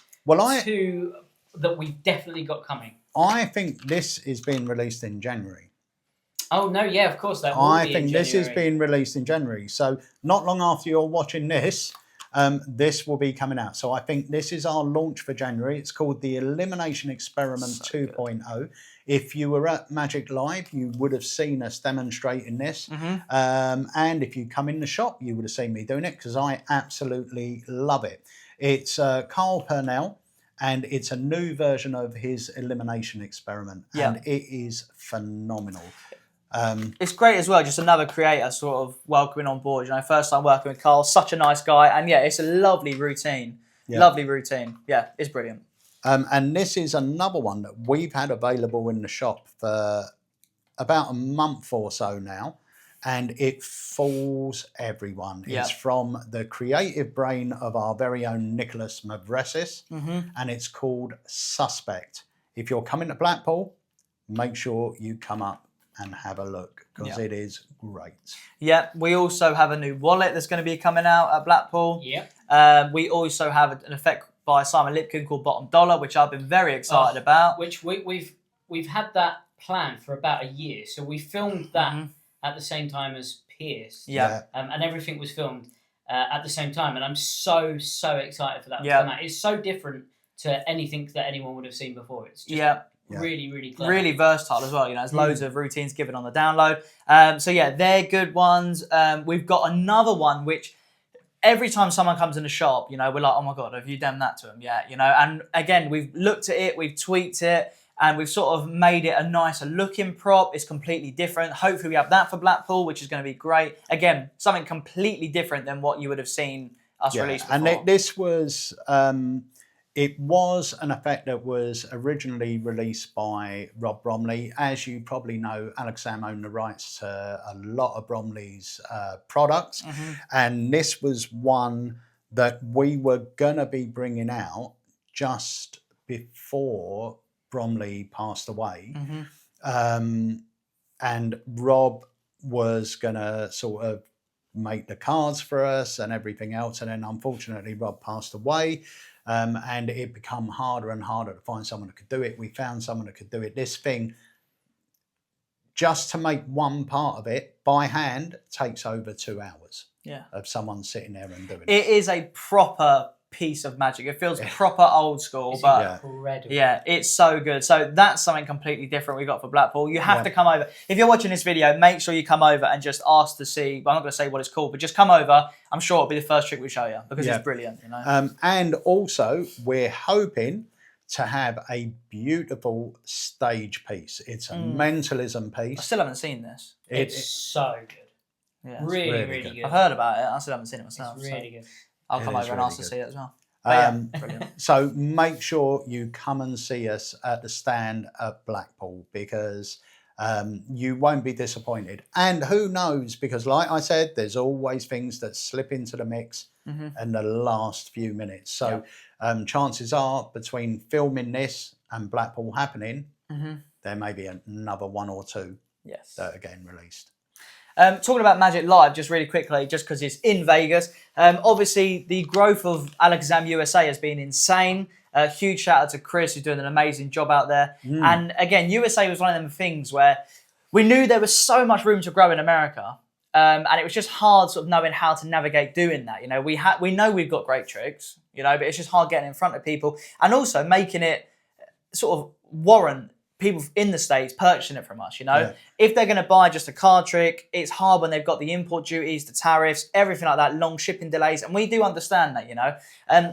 two that we've definitely got coming. I think this is being released in January. Oh, no, yeah, of course. That will I be think in this is January. being released in January. So not long after you're watching this, this will be coming out. So I think this is our launch for January. It's called the Elimination Experiment 2.0. If you were at Magic Live, you would have seen us demonstrating this. And if you come in the shop, you would have seen me doing it because I absolutely love it. It's Carl Purnell. And it's a new version of his elimination experiment. And it is phenomenal. It's great as well, just another creator sort of welcoming on board. First time working with Carl, such a nice guy. And yeah, it's a lovely routine. Lovely routine. Yeah, it's brilliant. And this is another one that we've had available in the shop for about a month or so now. And it fools everyone. It's from the creative brain of our very own Nicholas Mavresis, and it's called Suspect. If you're coming to Blackpool, make sure you come up and have a look because it is great. Yeah, we also have a new wallet that's going to be coming out at Blackpool. We also have an effect by Simon Lipkin called Bottom Dollar, which I've been very excited about. Which we've had that planned for about a year. So we filmed that at the same time as Pierce. And everything was filmed at the same time. And I'm so excited for that to come out. It's so different to anything that anyone would have seen before. It's just really, really clever. Really versatile as well. There's loads of routines given on the download. So yeah, they're good ones. We've got another one which every time someone comes in the shop, we're like, oh my God, have you done that to them yet? And again, we've looked at it, we've tweaked it, and we've sort of made it a nicer looking prop. It's completely different. Hopefully we have that for Blackpool, which is going to be great. Again, something completely different than what you would have seen us release before. And this was, it was an effect that was originally released by Rob Bromley. As you probably know, Alakazam owned the rights to a lot of Bromley's products. And this was one that we were going to be bringing out just before Bromley passed away. And Rob was going to sort of make the cards for us and everything else. And then unfortunately, Rob passed away. And it became harder and harder to find someone that could do it. We found someone that could do it. This thing, just to make one part of it by hand, takes over 2 hours. Yeah. Of someone sitting there and doing it. It is a proper piece of magic. It feels proper old school, It's but incredible. yeah, it's so good. So that's something completely different we got for Blackpool. You have to come over. If you're watching this video, make sure you come over and just ask to see. Well, I'm not going to say what it's called, but just come over. I'm sure it'll be the first trick we show you because it's brilliant. You know. And also, we're hoping to have a beautiful stage piece. It's a mentalism piece. I still haven't seen this. It's so good. Yeah, Really good. I've heard about it. I still haven't seen it myself. It's really good. I'll come It over is and really ask to good. see it as well. Brilliant. So make sure you come and see us at the stand at Blackpool, because you won't be disappointed. And who knows, because like I said, there's always things that slip into the mix in the last few minutes. So chances are, between filming this and Blackpool happening, there may be another 1 or 2 that are getting released. Talking about Magic Live, just really quickly, just because it's in Vegas. Obviously, the growth of Alakazam USA has been insane. Huge shout out to Chris, who's doing an amazing job out there. And again, USA was one of them things where we knew there was so much room to grow in America. And it was just hard sort of knowing how to navigate doing that. You know, we know we've got great tricks, you know, but it's just hard getting in front of people and also making it sort of warrant people in the States purchasing it from us, you know. If they're going to buy just a card trick, it's hard when they've got the import duties, the tariffs, everything like that, long shipping delays, and we do understand that, you know.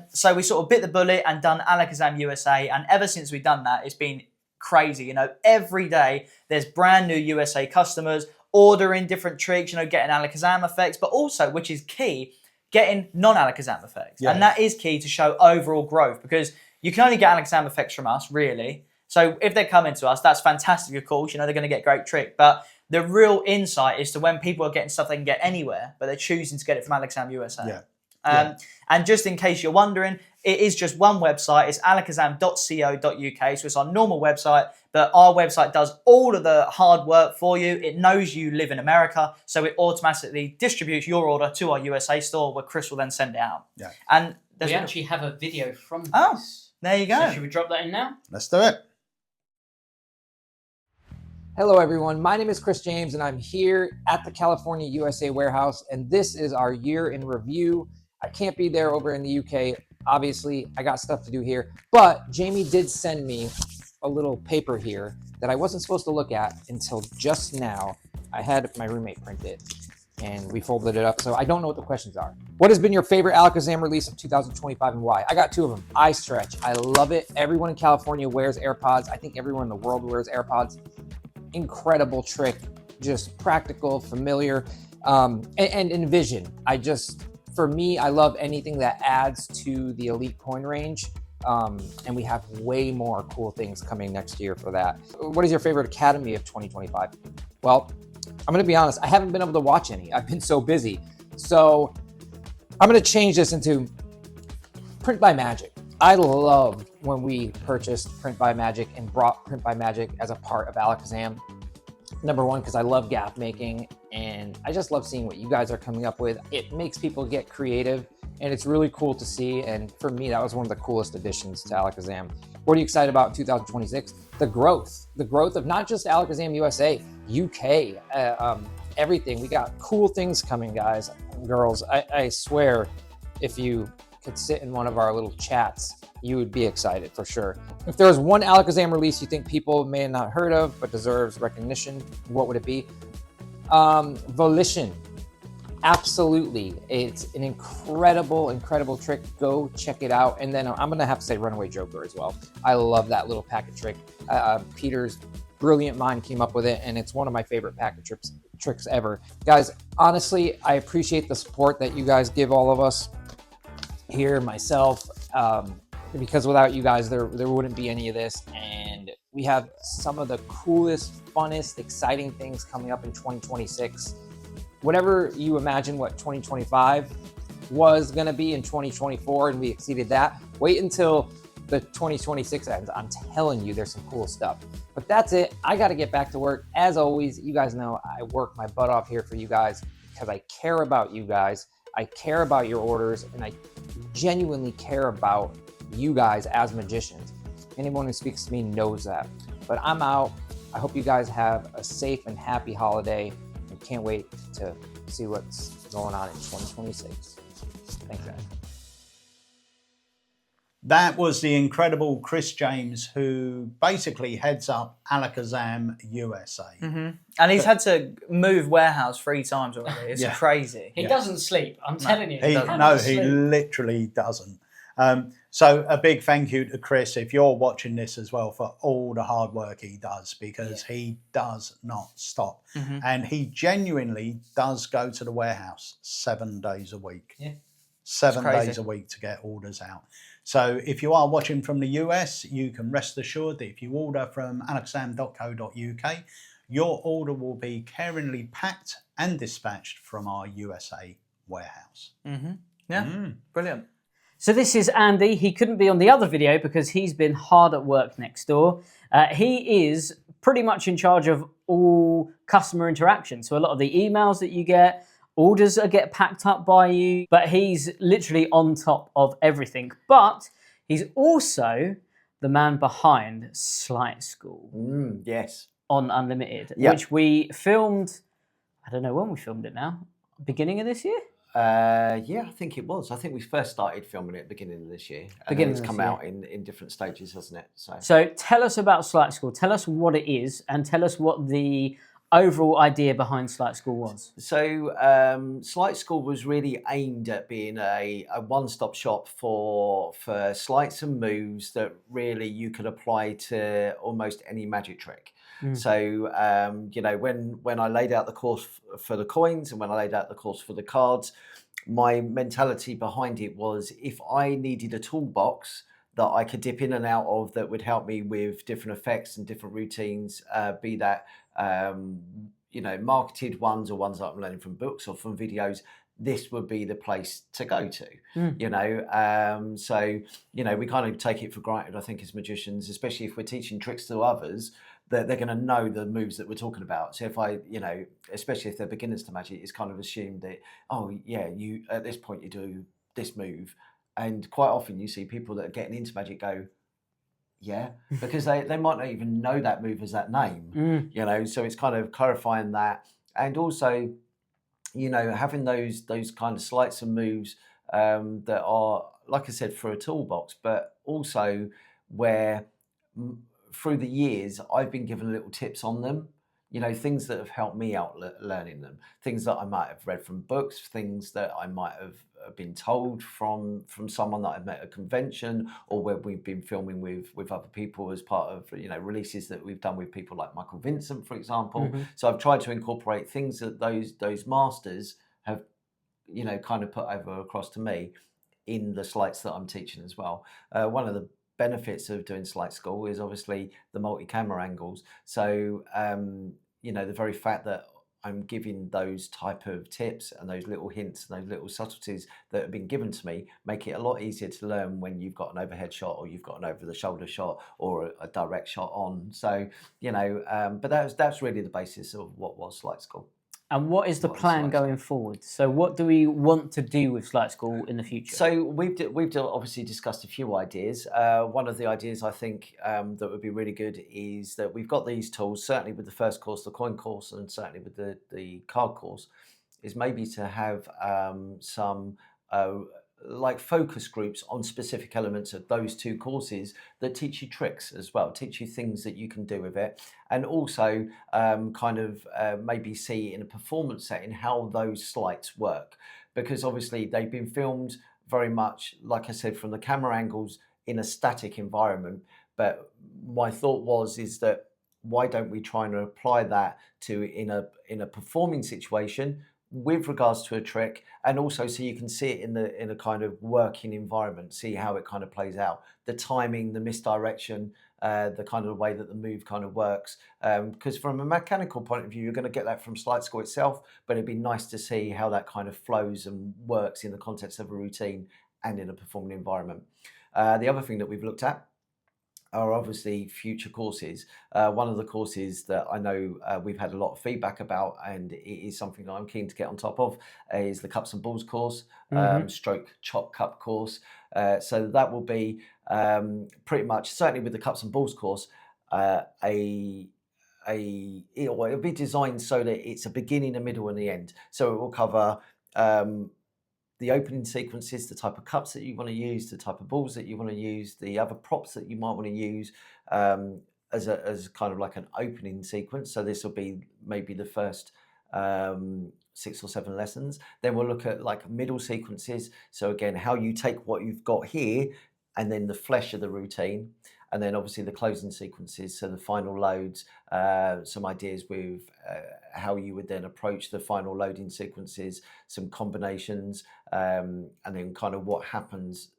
So we sort of bit the bullet and done Alakazam USA, and ever since we've done that, it's been crazy, you know. Every day there's brand new USA customers ordering different tricks, you know, getting Alakazam effects, but also, which is key, getting non-Alakazam effects. And that is key to show overall growth, because you can only get Alakazam effects from us, really. So if they're coming to us, that's fantastic, of course. You know, they're going to get a great trick. But the real insight is to when people are getting stuff they can get anywhere, but they're choosing to get it from Alakazam USA. And just in case you're wondering, it is just one website. It's alakazam.co.uk. So it's our normal website, but our website does all of the hard work for you. It knows you live in America, so it automatically distributes your order to our USA store, where Chris will then send it out. And we actually have a video from this. Oh, there you go. So should we drop that in now? Let's do it. Hello everyone, my name is Chris James and I'm here at the California USA warehouse, and this is our year in review. I can't be there over in the UK, obviously I got stuff to do here, but Jamie did send me a little paper here that I wasn't supposed to look at until just now. I had my roommate print it and we folded it up, so I don't know what the questions are. What has been your favorite Alakazam release of 2025 and why? I got 2 of them. Eye Stretch, I love it. Everyone in California wears AirPods. I think everyone in the world wears AirPods. Incredible trick, just practical, familiar, and Envision. For me, I love anything that adds to the elite coin range, and we have way more cool things coming next year for that. What is your favorite Academy of 2025? Well, I'm gonna be honest, I haven't been able to watch any. I've been so busy. So I'm gonna change this into Print by Magic. I loved when we purchased Print by Magic and brought Print by Magic as a part of Alakazam. Number one, because I love gaff making and I just love seeing what you guys are coming up with. It makes people get creative and it's really cool to see. And for me, that was one of the coolest additions to Alakazam. What are you excited about in 2026? The growth of not just Alakazam USA, UK, everything. We got cool things coming, guys, girls. I swear, if you could sit in one of our little chats, you would be excited for sure. If there was one Alakazam release you think people may have not heard of but deserves recognition, what would it be? Volition. Absolutely. It's an incredible trick. Go check it out. And then I'm gonna have to say Runaway Joker as well. I love that little packet trick. Peter's brilliant mind came up with it, and it's one of my favorite packet tricks ever. Guys, honestly, I appreciate the support that you guys give all of us here, myself, because without you guys, there wouldn't be any of this. And we have some of the coolest, funnest, exciting things coming up in 2026. Whatever you imagine what 2025 was going to be in 2024, and we exceeded that, wait until the 2026 ends. I'm telling you, there's some cool stuff. But that's it. I got to get back to work. As always, you guys know I work my butt off here for you guys because I care about you guys. I care about your orders, and I genuinely care about you guys as magicians. Anyone who speaks to me knows that. But I'm out. I hope you guys have a safe and happy holiday, and can't wait to see what's going on in 2026. Thanks, guys. That was the incredible Chris James, who basically heads up Alakazam USA. And he's had to move warehouse 3 times already. It's crazy. He doesn't sleep. I'm telling you. He literally doesn't. So a big thank you to Chris, if you're watching this as well, for all the hard work he does, because he does not stop. And he genuinely does go to the warehouse 7 days a week. Yeah. 7 days a week to get orders out. So if you are watching from the US, you can rest assured that if you order from alakazam.co.uk, your order will be caringly packed and dispatched from our USA warehouse. Brilliant. So this is Andy. He couldn't be on the other video because he's been hard at work next door. He is pretty much in charge of all customer interaction. So a lot of the emails that you get, orders that get packed up by you, but he's literally on top of everything. But he's also the man behind Sleight School. Yes. On Unlimited, which we filmed, I don't know when we filmed it now, beginning of this year? Yeah, I think it was. I think we first started filming it at the beginning of this year. And then it's come out in different stages, hasn't it? So tell us about Sleight School. Tell us what it is and tell us what the overall idea behind Sleight School was. So Sleight School was really aimed at being a one-stop shop for sleights and moves that really you could apply to almost any magic trick. So, you know, when I laid out the course for the coins and when I laid out the course for the cards, my mentality behind it was if I needed a toolbox that I could dip in and out of that would help me with different effects and different routines, be that, you know, marketed ones or ones that I'm learning from books or from videos, this would be the place to go to, you know. So, you know, we kind of take it for granted, I think, as magicians, especially if we're teaching tricks to others, that they're going to know the moves that we're talking about. So if I, you know, especially if they're beginners to magic, it's kind of assumed that, oh yeah, you at this point you do this move. And quite often you see people that are getting into magic go, yeah, because they might not even know that move as that name, you know. So it's kind of clarifying that. And also, you know, having those kind of sleights and moves that are, like I said, for a toolbox, but also where through the years, I've been given little tips on them, you know, things that have helped me out learning them, things that I might have read from books, things that I might have been told from someone that I've met at a convention, or where we've been filming with other people as part of, you know, releases that we've done with people like Michael Vincent, for example. So I've tried to incorporate things that those masters have, you know, kind of put over across to me in the sleights that I'm teaching as well. One of the benefits of doing Sleight School is obviously the multi-camera angles. So, you know, the very fact that I'm giving those type of tips and those little hints and those little subtleties that have been given to me make it a lot easier to learn when you've got an overhead shot or you've got an over the shoulder shot or a direct shot on. So, you know, but that's really the basis of what was Sleight School. And what is the plan going forward? So what do we want to do with Sleight School in the future? So we've obviously discussed a few ideas. One of the ideas I think that would be really good is that we've got these tools, certainly with the first course, the coin course, and certainly with the card course, is maybe to have some like focus groups on specific elements of those two courses that teach you tricks as well, teach you things that you can do with it, and also kind of maybe see in a performance setting how those sleights work, because obviously they've been filmed very much, like I said, from the camera angles in a static environment. But my thought is that why don't we try and apply that to in a performing situation with regards to a trick, and also so you can see it in a kind of working environment, see how it kind of plays out, the timing, the misdirection, the kind of way that the move kind of works. Because from a mechanical point of view, you're going to get that from Sleight School itself, but it'd be nice to see how that kind of flows and works in the context of a routine and in a performing environment. The other thing that we've looked at are obviously future courses. One of the courses that I know we've had a lot of feedback about, and it is something that I'm keen to get on top of, is the Cups and Balls course, stroke chop cup course. So that will be pretty much, certainly with the Cups and Balls course, it'll be designed so that it's a beginning, a middle, and the end. So it will cover the opening sequences, the type of cups that you want to use, the type of balls that you want to use, the other props that you might want to use as kind of like an opening sequence. So this will be maybe the first 6 or 7 lessons. Then we'll look at like middle sequences. So again, how you take what you've got here and then the flesh of the routine. And then obviously the closing sequences, so the final loads, some ideas with how you would then approach the final loading sequences, some combinations, and then kind of what happens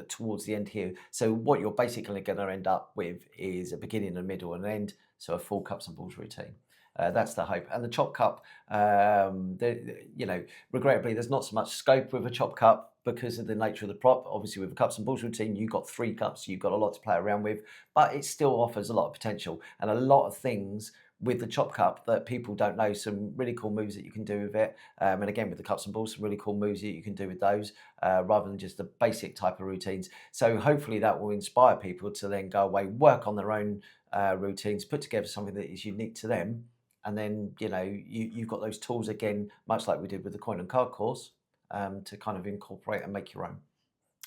towards the end here. So what you're basically going to end up with is a beginning, a middle, and an end, so a full Cups and Balls routine. That's the hope. And the chop cup, regrettably, there's not so much scope with a chop cup because of the nature of the prop. Obviously, with a Cups and Balls routine, you've got 3 cups, you've got a lot to play around with, but it still offers a lot of potential and a lot of things with the chop cup that people don't know. Some really cool moves that you can do with it. And again, with the Cups and Balls, some really cool moves that you can do with those rather than just the basic type of routines. So hopefully that will inspire people to then go away, work on their own routines, put together something that is unique to them. And then, you've got those tools again, much like we did with the coin and card course, to kind of incorporate and make your own.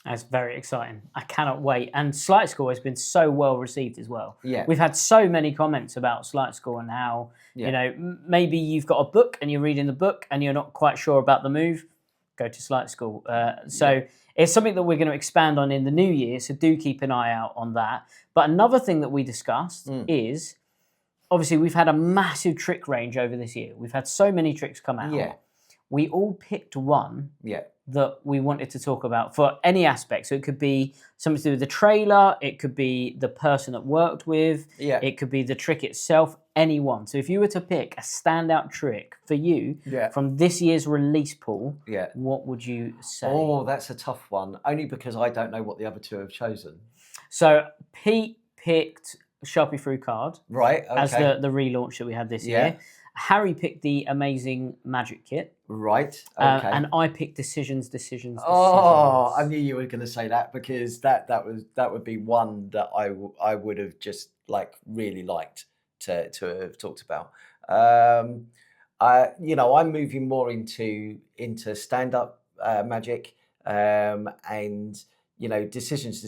That's very exciting. I cannot wait. And Sleight School has been so well received as well. Yeah. We've had so many comments about Sleight School and how, maybe you've got a book and you're reading the book and you're not quite sure about the move, go to Sleight School. It's something that we're going to expand on in the new year, so do keep an eye out on that. But another thing that we discussed is, obviously, we've had a massive trick range over this year. We've had so many tricks come out. Yeah. We all picked one that we wanted to talk about for any aspect. So it could be something to do with the trailer. It could be the person that worked with. Yeah. It could be the trick itself. Any one. So if you were to pick a standout trick for you from this year's release pool, what would you say? Oh, that's a tough one. Only because I don't know what the other 2 have chosen. So Pete picked Sharpie Through Card, right? Okay. As the relaunch that we had this year. Harry picked the Amazing Magic Kit, right? Okay. And I picked Decisions. Oh, I knew you were going to say that because that would be one that I would have just really liked to have talked about. I'm moving more into stand up magic, and decisions.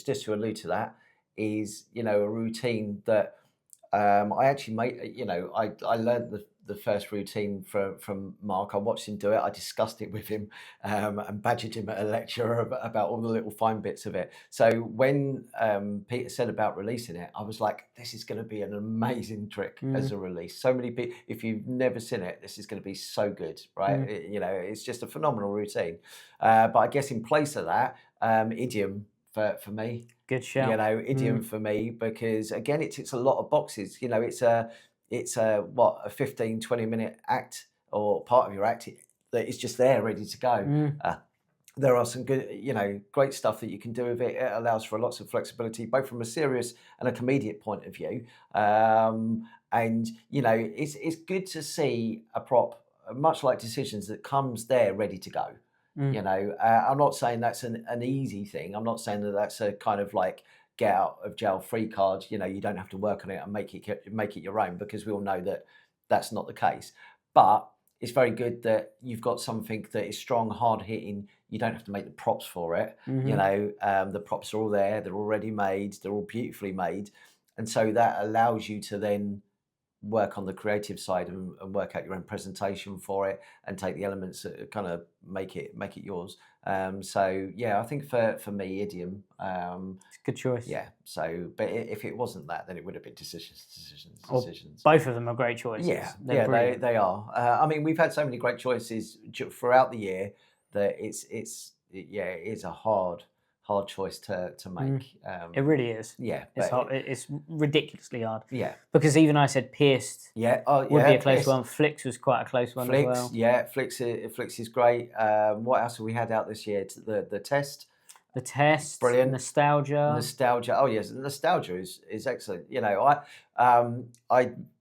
Just to allude to that. Is a routine that I actually made. I learned the first routine from Mark. I watched him do it. I discussed it with him and badgered him at a lecture about all the little fine bits of it. So when Peter said about releasing it, I was like, this is going to be an amazing trick as a release. So many people, if you've never seen it, this is going to be so good, right? It's just a phenomenal routine. But I guess in place of that, idiom for me. Good shout. Idiom for me, because again, it ticks a lot of boxes. It's a 15-20 minute act or part of your act that is just there ready to go. There are some good, great stuff that you can do with it. It allows for lots of flexibility, both from a serious and a comedic point of view. It's good to see a prop, much like Decisions, that comes there ready to go. I'm not saying that's an easy thing. I'm not saying that that's a kind of get out of jail free card. You don't have to work on it and make it your own, because we all know that that's not the case. But it's very good that you've got something that is strong, hard hitting. You don't have to make the props for it. The props are all there. They're already made. They're all beautifully made, and so that allows you to then work on the creative side and work out your own presentation for it and take the elements that kind of make it yours. I think for me, idiom. It's a good choice. Yeah. So, but if it wasn't that, then it would have been decisions. Both of them are great choices. Yeah, they are. We've had so many great choices throughout the year that it's a hard choice to make. It really is. Yeah, it's hard. It's ridiculously hard. Yeah, because even I said Pierced. Would be a close one. Flicks was quite a close one as well. Yeah, Flicks is great. What else have we had out this year? The Test. The test, Brilliant. nostalgia. Nostalgia. Oh yes, nostalgia is excellent. You know,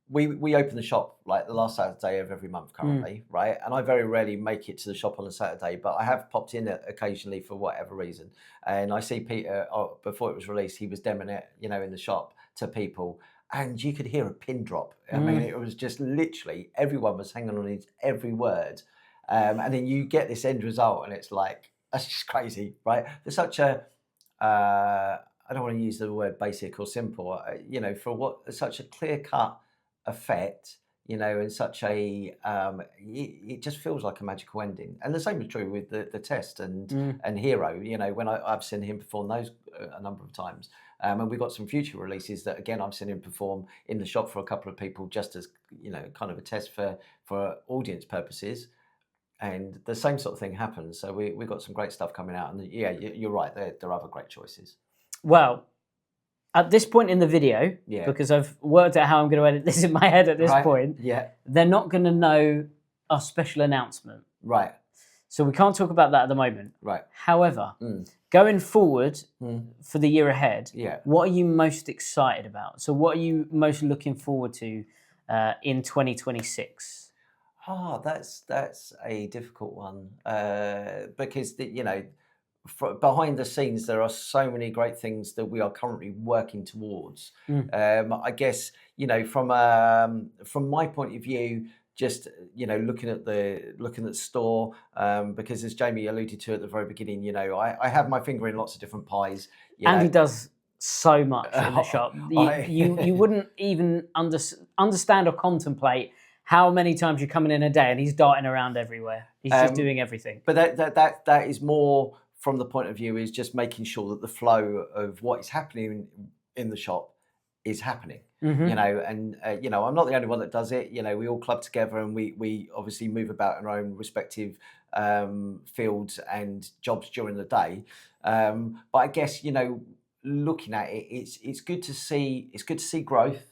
we open the shop like the last Saturday of every month currently, right? And I very rarely make it to the shop on a Saturday, but I have popped in occasionally for whatever reason. And I see Peter before it was released, he was demoing it, you know, in the shop to people, and you could hear a pin drop. I mean, it was just literally everyone was hanging on his every word, and then you get this end result, and it's like that's just crazy, right? There's such a I don't want to use the word basic or simple, you know, for such a clear cut effect, you know, and such a it just feels like a magical ending. And the same is true with the test and Hero. You know, when I've seen him perform those a number of times, and we've got some future releases that again I've seen him perform in the shop for a couple of people, just as, you know, kind of a test for audience purposes. And the same sort of thing happens. So we've got some great stuff coming out. And yeah, you're right. There are other great choices. Well, at this point in the video, because I've worked out how I'm going to edit this in my head at this point, they're not going to know our special announcement. Right. So we can't talk about that at the moment. Right. However, going forward for the year ahead, what are you most excited about? So what are you most looking forward to in 2026? Oh, that's a difficult one because you know, behind the scenes there are so many great things that we are currently working towards. I guess, you know, from my point of view, just, you know, looking at the store, because as Jamie alluded to at the very beginning, you know, I have my finger in lots of different pies. And he does so much in the shop. You wouldn't even understand or contemplate how many times you're coming in a day and he's darting around everywhere. He's just doing everything. But that is more from the point of view is just making sure that the flow of what is happening in the shop is happening. You know, and you know, I'm not the only one that does it. You know, we all club together and we obviously move about in our own respective fields and jobs during the day. But I guess, you know, looking at it, it's good to see growth.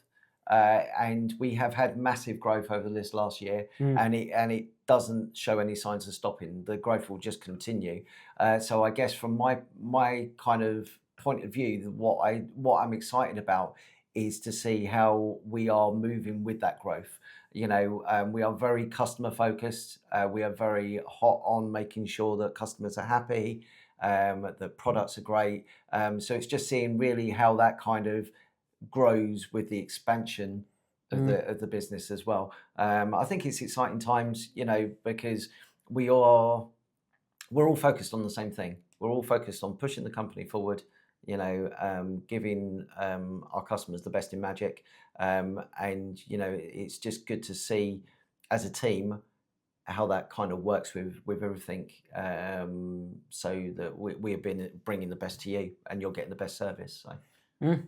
And we have had massive growth over this last year, and it doesn't show any signs of stopping. The growth will just continue. So I guess from my kind of point of view, what I'm excited about is to see how we are moving with that growth. You know, we are very customer focused. We are very hot on making sure that customers are happy, the products are great. So it's just seeing really how that kind of grows with the expansion of the business as well. I think it's exciting times, you know, because we're all focused on the same thing. We're all focused on pushing the company forward, you know, giving our customers the best in magic, and you know, it's just good to see as a team how that kind of works with everything, so that we've been bringing the best to you and you're getting the best service. So.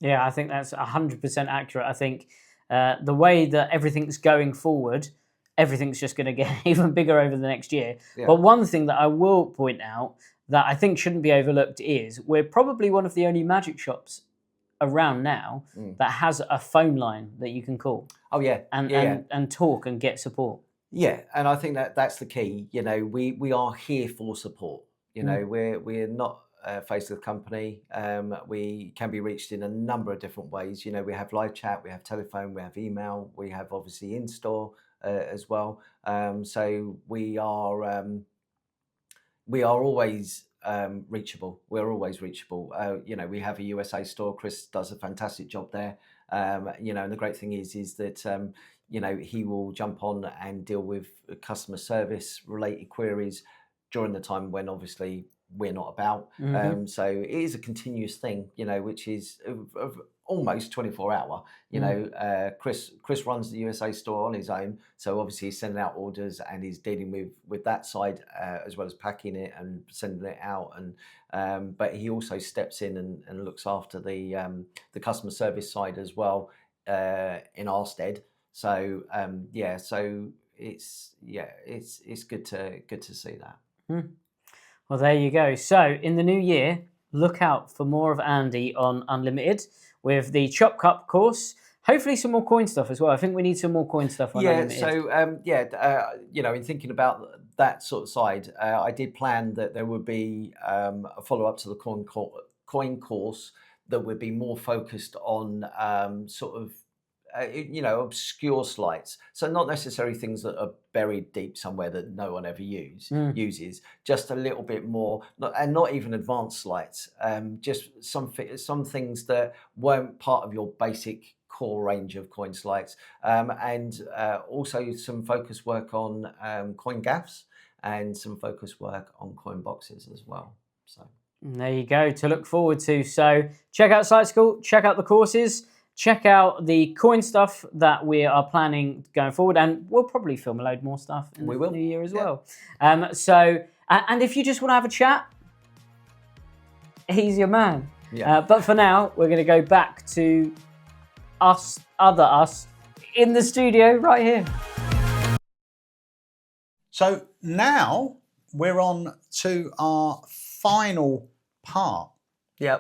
Yeah, I think that's 100% accurate. I think the way that everything's going forward, everything's just going to get even bigger over the next year. But one thing that I will point out that I think shouldn't be overlooked is we're probably one of the only magic shops around now that has a phone line that you can call. Oh yeah, and talk and get support. Yeah, and I think that's the key. You know, we are here for support. You know, we're not face of the company. We can be reached in a number of different ways. You know, we have live chat, we have telephone, we have email, we have obviously in store as well. So we are always reachable. We're always reachable. You know, we have a USA store. Chris does a fantastic job there. You know, and the great thing is that you know, he will jump on and deal with customer service related queries during the time when obviously we're not about. So it is a continuous thing, you know, which is almost 24-hour. You know, Chris runs the USA store on his own, so obviously he's sending out orders and he's dealing with that side as well as packing it and sending it out. And but he also steps in and looks after the customer service side as well in our stead. So yeah, so it's good to see that. Well, there you go. So in the new year, look out for more of Andy on Unlimited with the Chop Cup course, Hopefully some more coin stuff as well. I think we need some more coin stuff on Yeah, Unlimited. so in thinking about that sort of side, I did plan that there would be a follow-up to the coin course that would be more focused on obscure sleights. So not necessarily things that are buried deep somewhere that no one ever uses. Just a little bit more, and not even advanced sleights. Just some things that weren't part of your basic core range of coin sleights, and also some focus work on coin gaffs and some focus work on coin boxes as well. So there you go to look forward to. So check out Sleight School, check out the courses, check out the coin stuff that we are planning going forward, and we'll probably film a load more stuff in the new year as well. And if you just want to have a chat, he's your man. But for now, we're going to go back to us in the studio right here. So now we're on to our final part,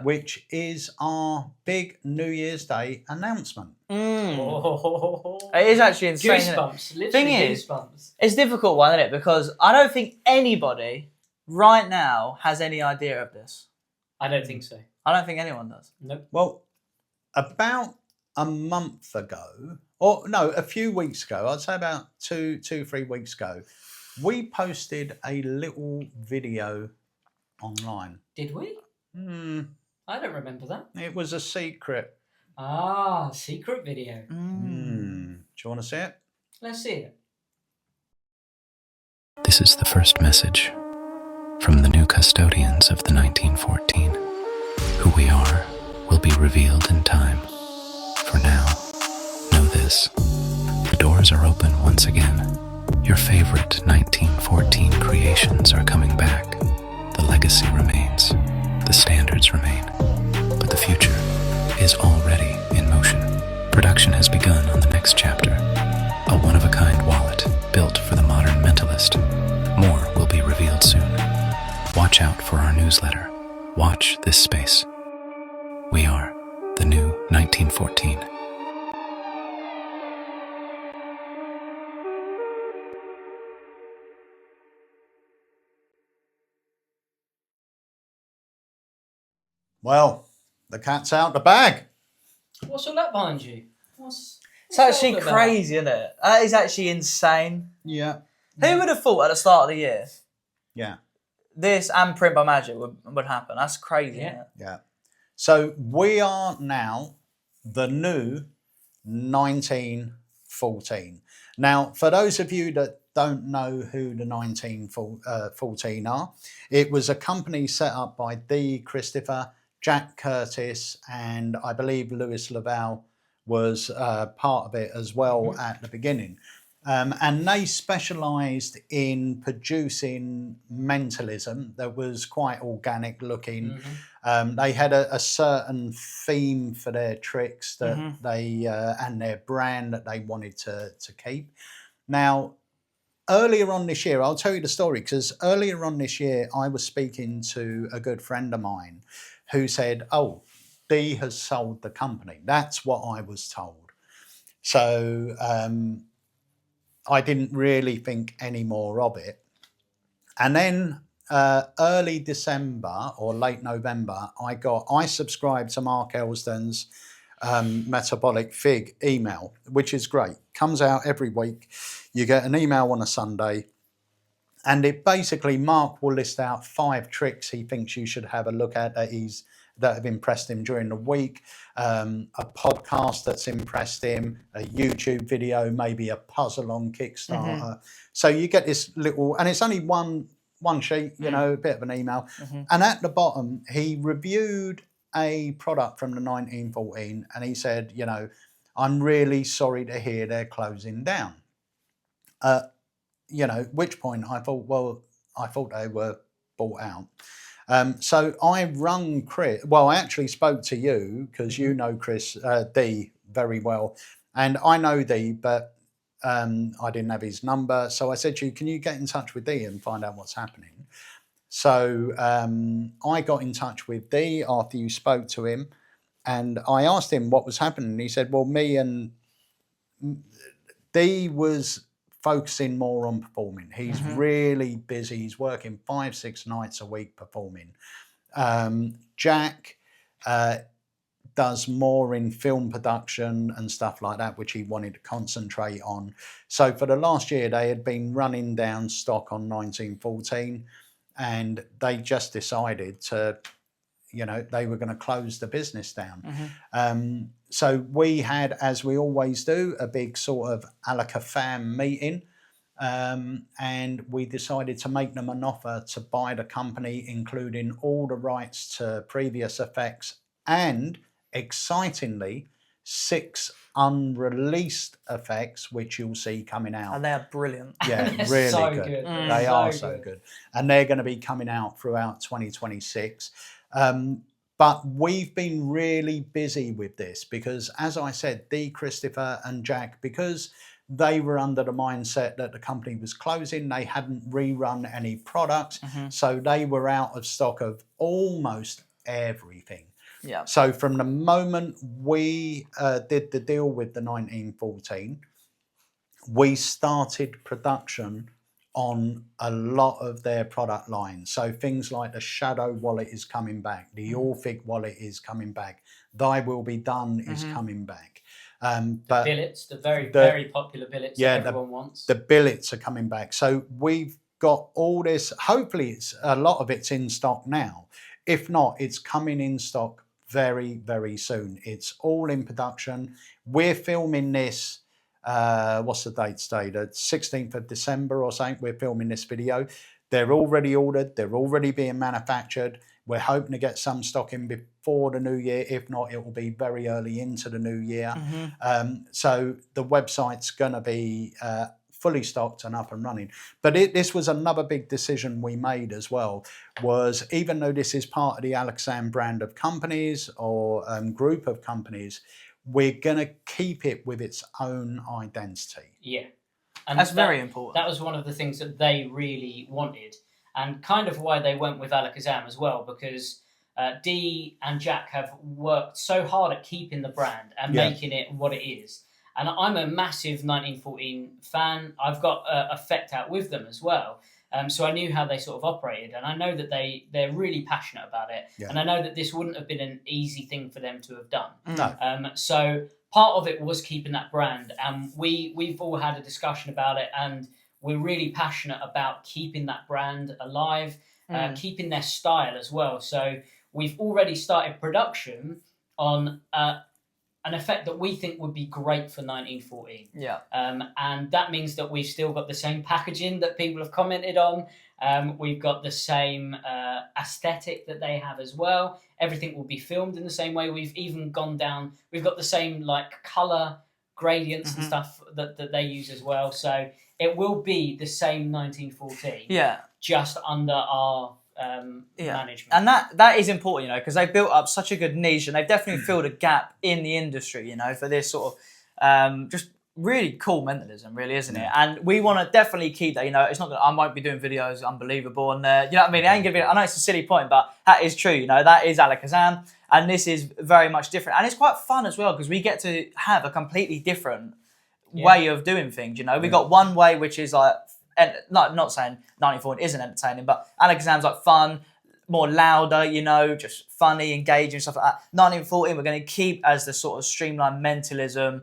which is our big New Year's Day announcement. It is actually insane. Goosebumps. Literally Thing is, goosebumps. it's a difficult one, isn't it? Because I don't think anybody right now has any idea of this. I don't think so. I don't think anyone does. Nope. Well, about a month ago, or no, a few weeks ago, I'd say about 3 weeks ago, we posted a little video online. Did we? I don't remember that. It was a secret. Secret video. Do you want to see it? Let's see it. This is the first message from the new custodians of the 1914. Who we are will be revealed in time. For now, know this. The doors are open once again. Your favorite 1914 creations are coming back. The legacy remains. The standards remain. But the future is already in motion. Production has begun on the next chapter. A one-of-a-kind wallet built for the modern mentalist. More will be revealed soon. Watch out for our newsletter. Watch this space. We are the new 1914. Well, the cat's out the bag. What's all that behind you? It's actually crazy, isn't it? That is actually insane. Yeah. Who would have thought at the start of the year Yeah. this and Print by Magic would happen? That's crazy, isn't it? Yeah. So we are now the new 1914. Now, for those of you that don't know who the 1914 are, it was a company set up by D. Christopher, Jack Curtis, and I believe Louis Laval was part of it as well at the beginning. And they specialised in producing mentalism that was quite organic looking. They had a certain theme for their tricks that they and their brand that they wanted to keep. Now, earlier on this year, I'll tell you the story, because earlier on this year, I was speaking to a good friend of mine who said, "Oh, D has sold the company." That's what I was told. So I didn't really think any more of it. And then early December or late November, I subscribed to Mark Elston's Metabolic Fig email, which is great. Comes out every week. You get an email on a Sunday, and it basically, Mark will list out 5 tricks he thinks you should have a look at that have impressed him during the week, a podcast that's impressed him, a YouTube video, maybe a puzzle on Kickstarter. So you get this little, and it's only one sheet, you know, a bit of an email. And at the bottom, he reviewed a product from the 1914, and he said, you know, "I'm really sorry to hear they're closing down." You know, which point I thought, well, I thought they were bought out. So I rung Chris. Well, I actually spoke to you because you know Chris D very well, and I know D, but I didn't have his number. So I said to you, "Can you get in touch with D and find out what's happening?" So I got in touch with D after you spoke to him, And I asked him what was happening. He said, well, me and D was focusing more on performing. He's really busy. He's working 5-6 nights a week performing. Jack does more in film production and stuff like that, which he wanted to concentrate on. So for the last year, they had been running down stock on 1914, and they just decided to, you know, they were going to close the business down. So we had, as we always do, a big sort of Alakafam meeting. And we decided to make them an offer to buy the company, including all the rights to previous effects and, excitingly, 6 unreleased effects, which you'll see coming out. And they are brilliant. Yeah, really So good. good. They are so good. And they're going to be coming out throughout 2026. But we've been really busy with this because, as I said, Dee, Christopher and Jack, because they were under the mindset that the company was closing, they hadn't rerun any products, so they were out of stock of almost everything. Yeah. So from the moment we did the deal with the 1914, we started production on a lot of their product lines. So things like the Shadow wallet is coming back, the Orphic wallet is coming back, Thy Will Be Done is coming back. But billets, the very popular billets that everyone wants. The billets are coming back. So we've got all this, hopefully it's a lot of it's in stock now. If not, it's coming in stock very, very soon. It's all in production. We're filming this, what's the date today? The 16th of December or something. We're filming this video. They're already ordered. They're already being manufactured. We're hoping to get some stock in before the new year. If not, it will be very early into the new year. So the website's going to be fully stocked and up and running. But this was another big decision we made as well, was even though this is part of the Alakazam brand of companies or group of companies, we're going to keep it with its own identity. Yeah. And that's very important. That was one of the things that they really wanted, and kind of why they went with Alakazam as well, because Dee and Jack have worked so hard at keeping the brand and making it what it is. And I'm a massive 1914 fan. I've got Effect out with them as well. So I knew how they sort of operated, and I know that they're really passionate about it. Yeah. And I know that this wouldn't have been an easy thing for them to have done. No. So part of it was keeping that brand, and we've all had a discussion about it, and we're really passionate about keeping that brand alive, keeping their style as well. So we've already started production on an effect that we think would be great for 1914. Yeah. And that means that we've still got the same packaging that people have commented on. We've got the same aesthetic that they have as well. Everything will be filmed in the same way. We've even gone down, we've got the same like colour gradients and stuff that they use as well. So it will be the same 1914. Yeah. Just under our management. And that is important, you know, because they've built up such a good niche, and they've definitely filled a gap in the industry, you know, for this sort of just really cool mentalism, really, isn't it? And we want to definitely keep that, you know. It's not that I won't be doing videos unbelievable, and you know what I mean, it ain't gonna be, I know it's a silly point, but that is true, you know. That is Alakazam, and this is very much different, and it's quite fun as well, because we get to have a completely different way of doing things, you know. We got one way which is like, and not saying 1914 isn't entertaining, but Alakazam's like fun, more louder, you know, just funny, engaging, stuff like that. 1914 we're going to keep as the sort of streamlined mentalism,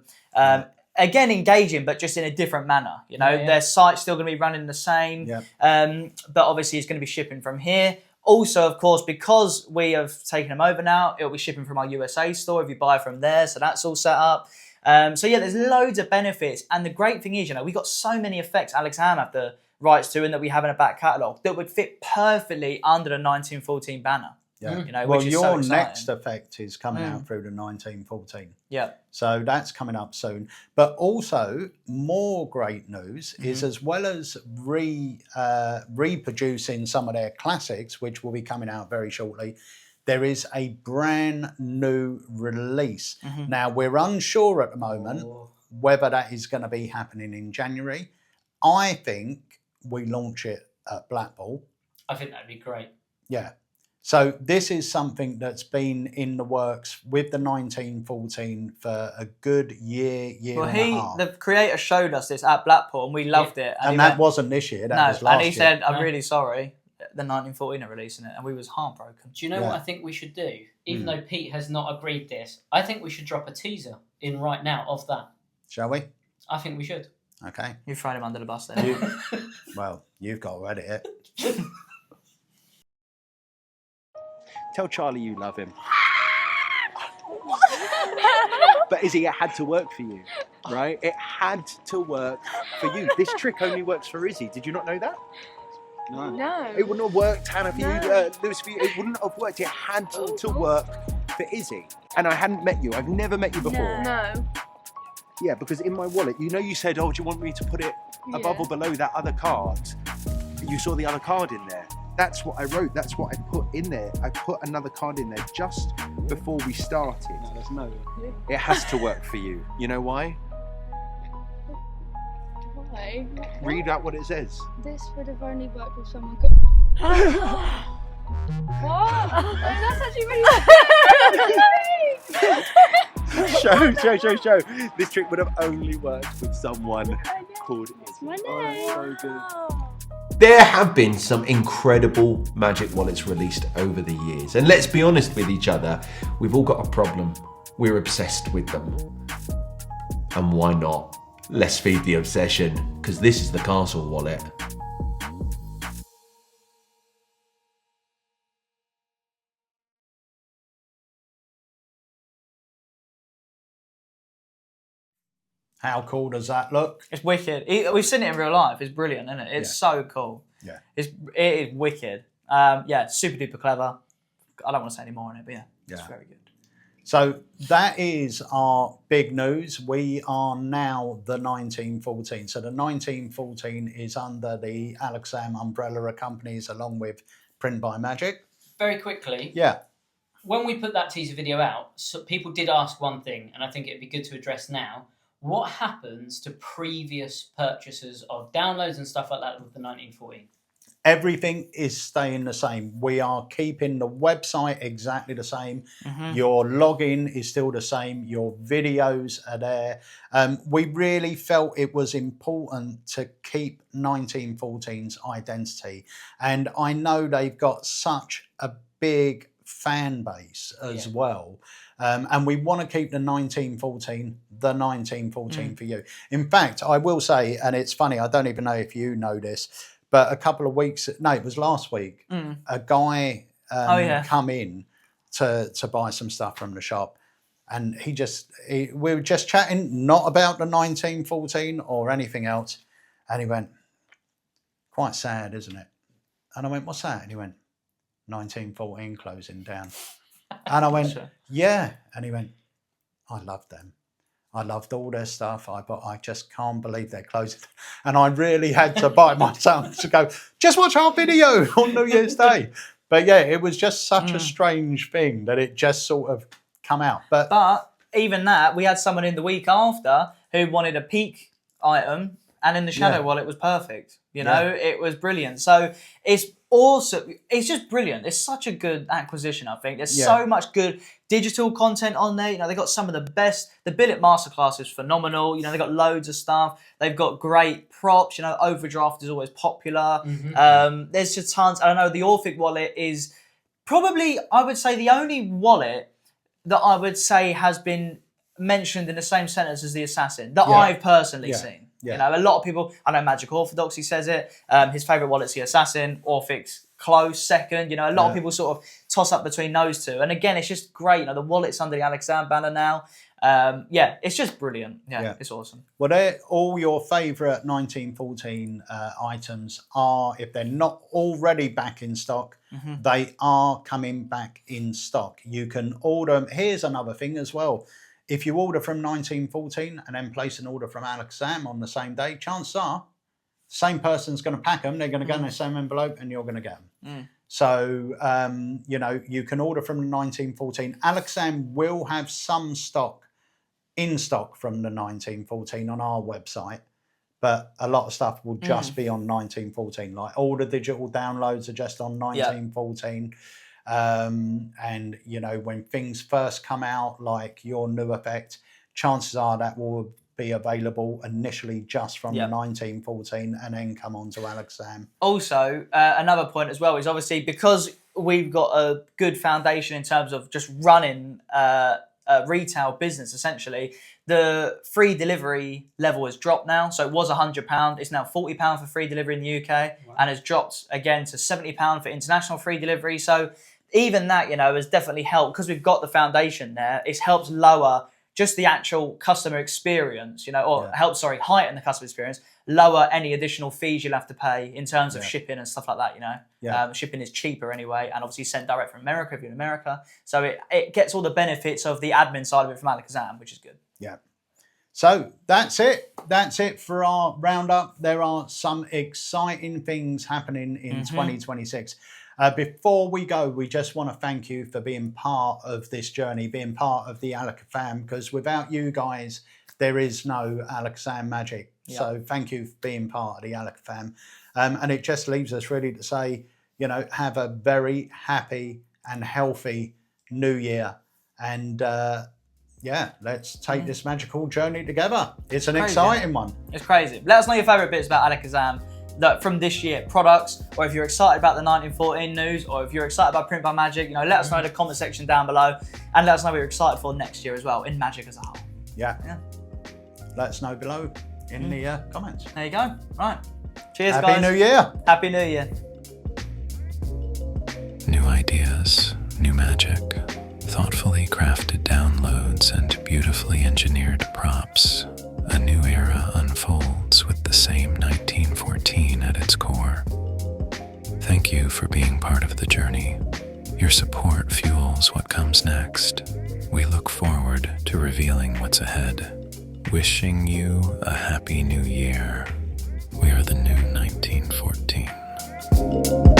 again engaging, but just in a different manner, you know. Their site's still going to be running the same, but obviously it's going to be shipping from here. Also, of course, because we have taken them over now, it'll be shipping from our USA store if you buy from there, so that's all set up. So yeah, there's loads of benefits, and the great thing is, you know, we got so many effects Alakazam have the rights to, and that we have in a back catalogue that would fit perfectly under the 1914 banner. Yeah, you know, well, which is your so next effect is coming out through the 1914. Yeah, so that's coming up soon. But also, more great news is, as well as reproducing some of their classics, which will be coming out very shortly, there is a brand new release. Now, we're unsure at the moment whether that is going to be happening in January. I think we launch it at Blackpool. I think that'd be great. Yeah. So this is something that's been in the works with the 1914 for a good year Well, and a half. the creator showed us this at Blackpool, and we loved it. And he that went, wasn't this year, that no, was last and he year. said, "I'm really sorry." The 1914 are releasing it, and we was heartbroken. Do you know what I think we should do? Even though Pete has not agreed this, I think we should drop a teaser in right now of that. Shall we? I think we should. Okay. You thrown him under the bus there. Well, you've got to edit it. Tell Charlie you love him. But Izzy, it had to work for you, right? It had to work for you. This trick only works for Izzy. Did you not know that? No. It wouldn't have worked, Hannah, for No. you, Lewis, for you. It wouldn't have worked. It had to work for Izzy. And I hadn't met you. I've never met you before. No. Yeah, because in my wallet, you know, you said, "Oh, do you want me to put it above or below that other card?" You saw the other card in there. That's what I wrote. That's what I put in there. I put another card in there just before we started. No, there's no. It has to work for you. You know why? Why? Read out what it says. This would have only worked with someone. What? Oh, that's actually really Show. This trick would have only worked with someone called Izzy. my Oh, name. that's so good. There have been some incredible magic wallets released over the years. And let's be honest with each other, we've all got a problem. We're obsessed with them. And why not? Let's feed the obsession, because this is the Castle wallet. How cool does that look? It's wicked. We've seen it in real life. It's brilliant, isn't it? It's so cool. Yeah. It is wicked. Yeah, super duper clever. I don't want to say any more on it, but it's very good. So that is our big news. We are now the 1914. So the 1914 is under the Alakazam umbrella of companies along with Print by Magic. Very quickly. Yeah. When we put that teaser video out, so people did ask one thing, and I think it'd be good to address now. What happens to previous purchases of downloads and stuff like that with the 1914? Everything is staying the same. We are keeping the website exactly the same. Your login is still the same. Your videos are there. We really felt it was important to keep 1914's identity. And I know they've got such a big fan base as well. And we want to keep the 1914 for you. In fact, I will say, and it's funny, I don't even know if you know this, but a couple of weeks, no, it was last week, a guy come in to buy some stuff from the shop. And we were just chatting, not about the 1914 or anything else. And he went, "Quite sad, isn't it?" And I went, "What's that?" And he went, 1914 closing down. And I went, "Yeah." And he went, "I love them. I loved all their stuff. I just can't believe they're closing." And I really had to bite my tongue to go, "Just watch our video on New Year's Day." But yeah, it was just such a strange thing that it just sort of come out. But even that, we had someone in the week after who wanted a peak item, and in the shadow wallet was perfect. You know, it was brilliant. So it's awesome. It's just brilliant. It's such a good acquisition, I think. There's so much good digital content on there. You know, they got some of the best. The Billet Masterclass is phenomenal. You know, they got loads of stuff. They've got great props. You know, Overdraft is always popular. There's just tons. I don't know, the Orphic wallet is probably, I would say, the only wallet that I would say has been mentioned in the same sentence as the Assassin that I've personally seen. You know, a lot of people, I know Magic Orthodoxy says it. His favourite wallet's the Assassin. Orphic's close second. You know, a lot of people sort of toss up between those two. And again, it's just great. You know, the wallet's under the Alakazam banner now. It's just brilliant. Yeah, it's awesome. Well, they're all your favourite 1914 items are, if they're not already back in stock, they are coming back in stock. You can order them. Here's another thing as well. If you order from 1914 and then place an order from Alakazam on the same day, chances are the same person's going to pack them. They're going to go in the same envelope and you're going to get them. So, you know, you can order from the 1914. Alakazam will have some stock in stock from the 1914 on our website, but a lot of stuff will just be on 1914. Like all the digital downloads are just on 1914. And, you know, when things first come out, like your new effect, chances are that will be available initially just from the 1914 and then come on to Alakazam. Also, another point as well is obviously because we've got a good foundation in terms of just running a retail business, essentially, the free delivery level has dropped now. So it was £100. It's now £40 for free delivery in the UK, and has dropped again to £70 for international free delivery. So even that, you know, has definitely helped because we've got the foundation there. It's helped lower just the actual customer experience, you know, or heighten the customer experience, lower any additional fees you'll have to pay in terms of shipping and stuff like that, you know. Shipping is cheaper anyway, and obviously sent direct from America if you're in America. So it gets all the benefits of the admin side of it from Alakazam, which is good. Yeah. So that's it. That's it for our roundup. There are some exciting things happening in 2026. Before we go, we just want to thank you for being part of this journey, being part of the Alakafam, because without you guys, there is no Alakazam magic. Yep. So thank you for being part of the Alakafam. And it just leaves us really to say, you know, have a very happy and healthy new year. And yeah, let's take this magical journey together. It's an exciting one. It's crazy. Let us know your favourite bits about Alakazam from this year, products, or if you're excited about the 1914 news, or if you're excited about Print by Magic, you know, let us know in the comment section down below, and let us know what you're excited for next year as well in Magic as a whole. Yeah. Let us know below in the comments. There you go. Right. Cheers, guys. Happy New Year. Happy New Year. New ideas, new magic, thoughtfully crafted downloads, and beautifully engineered props. A new era unfolds with the same 1914 at its core. Thank you for being part of the journey. Your support fuels what comes next. We look forward to revealing what's ahead. Wishing you a happy new year. We are the new 1914.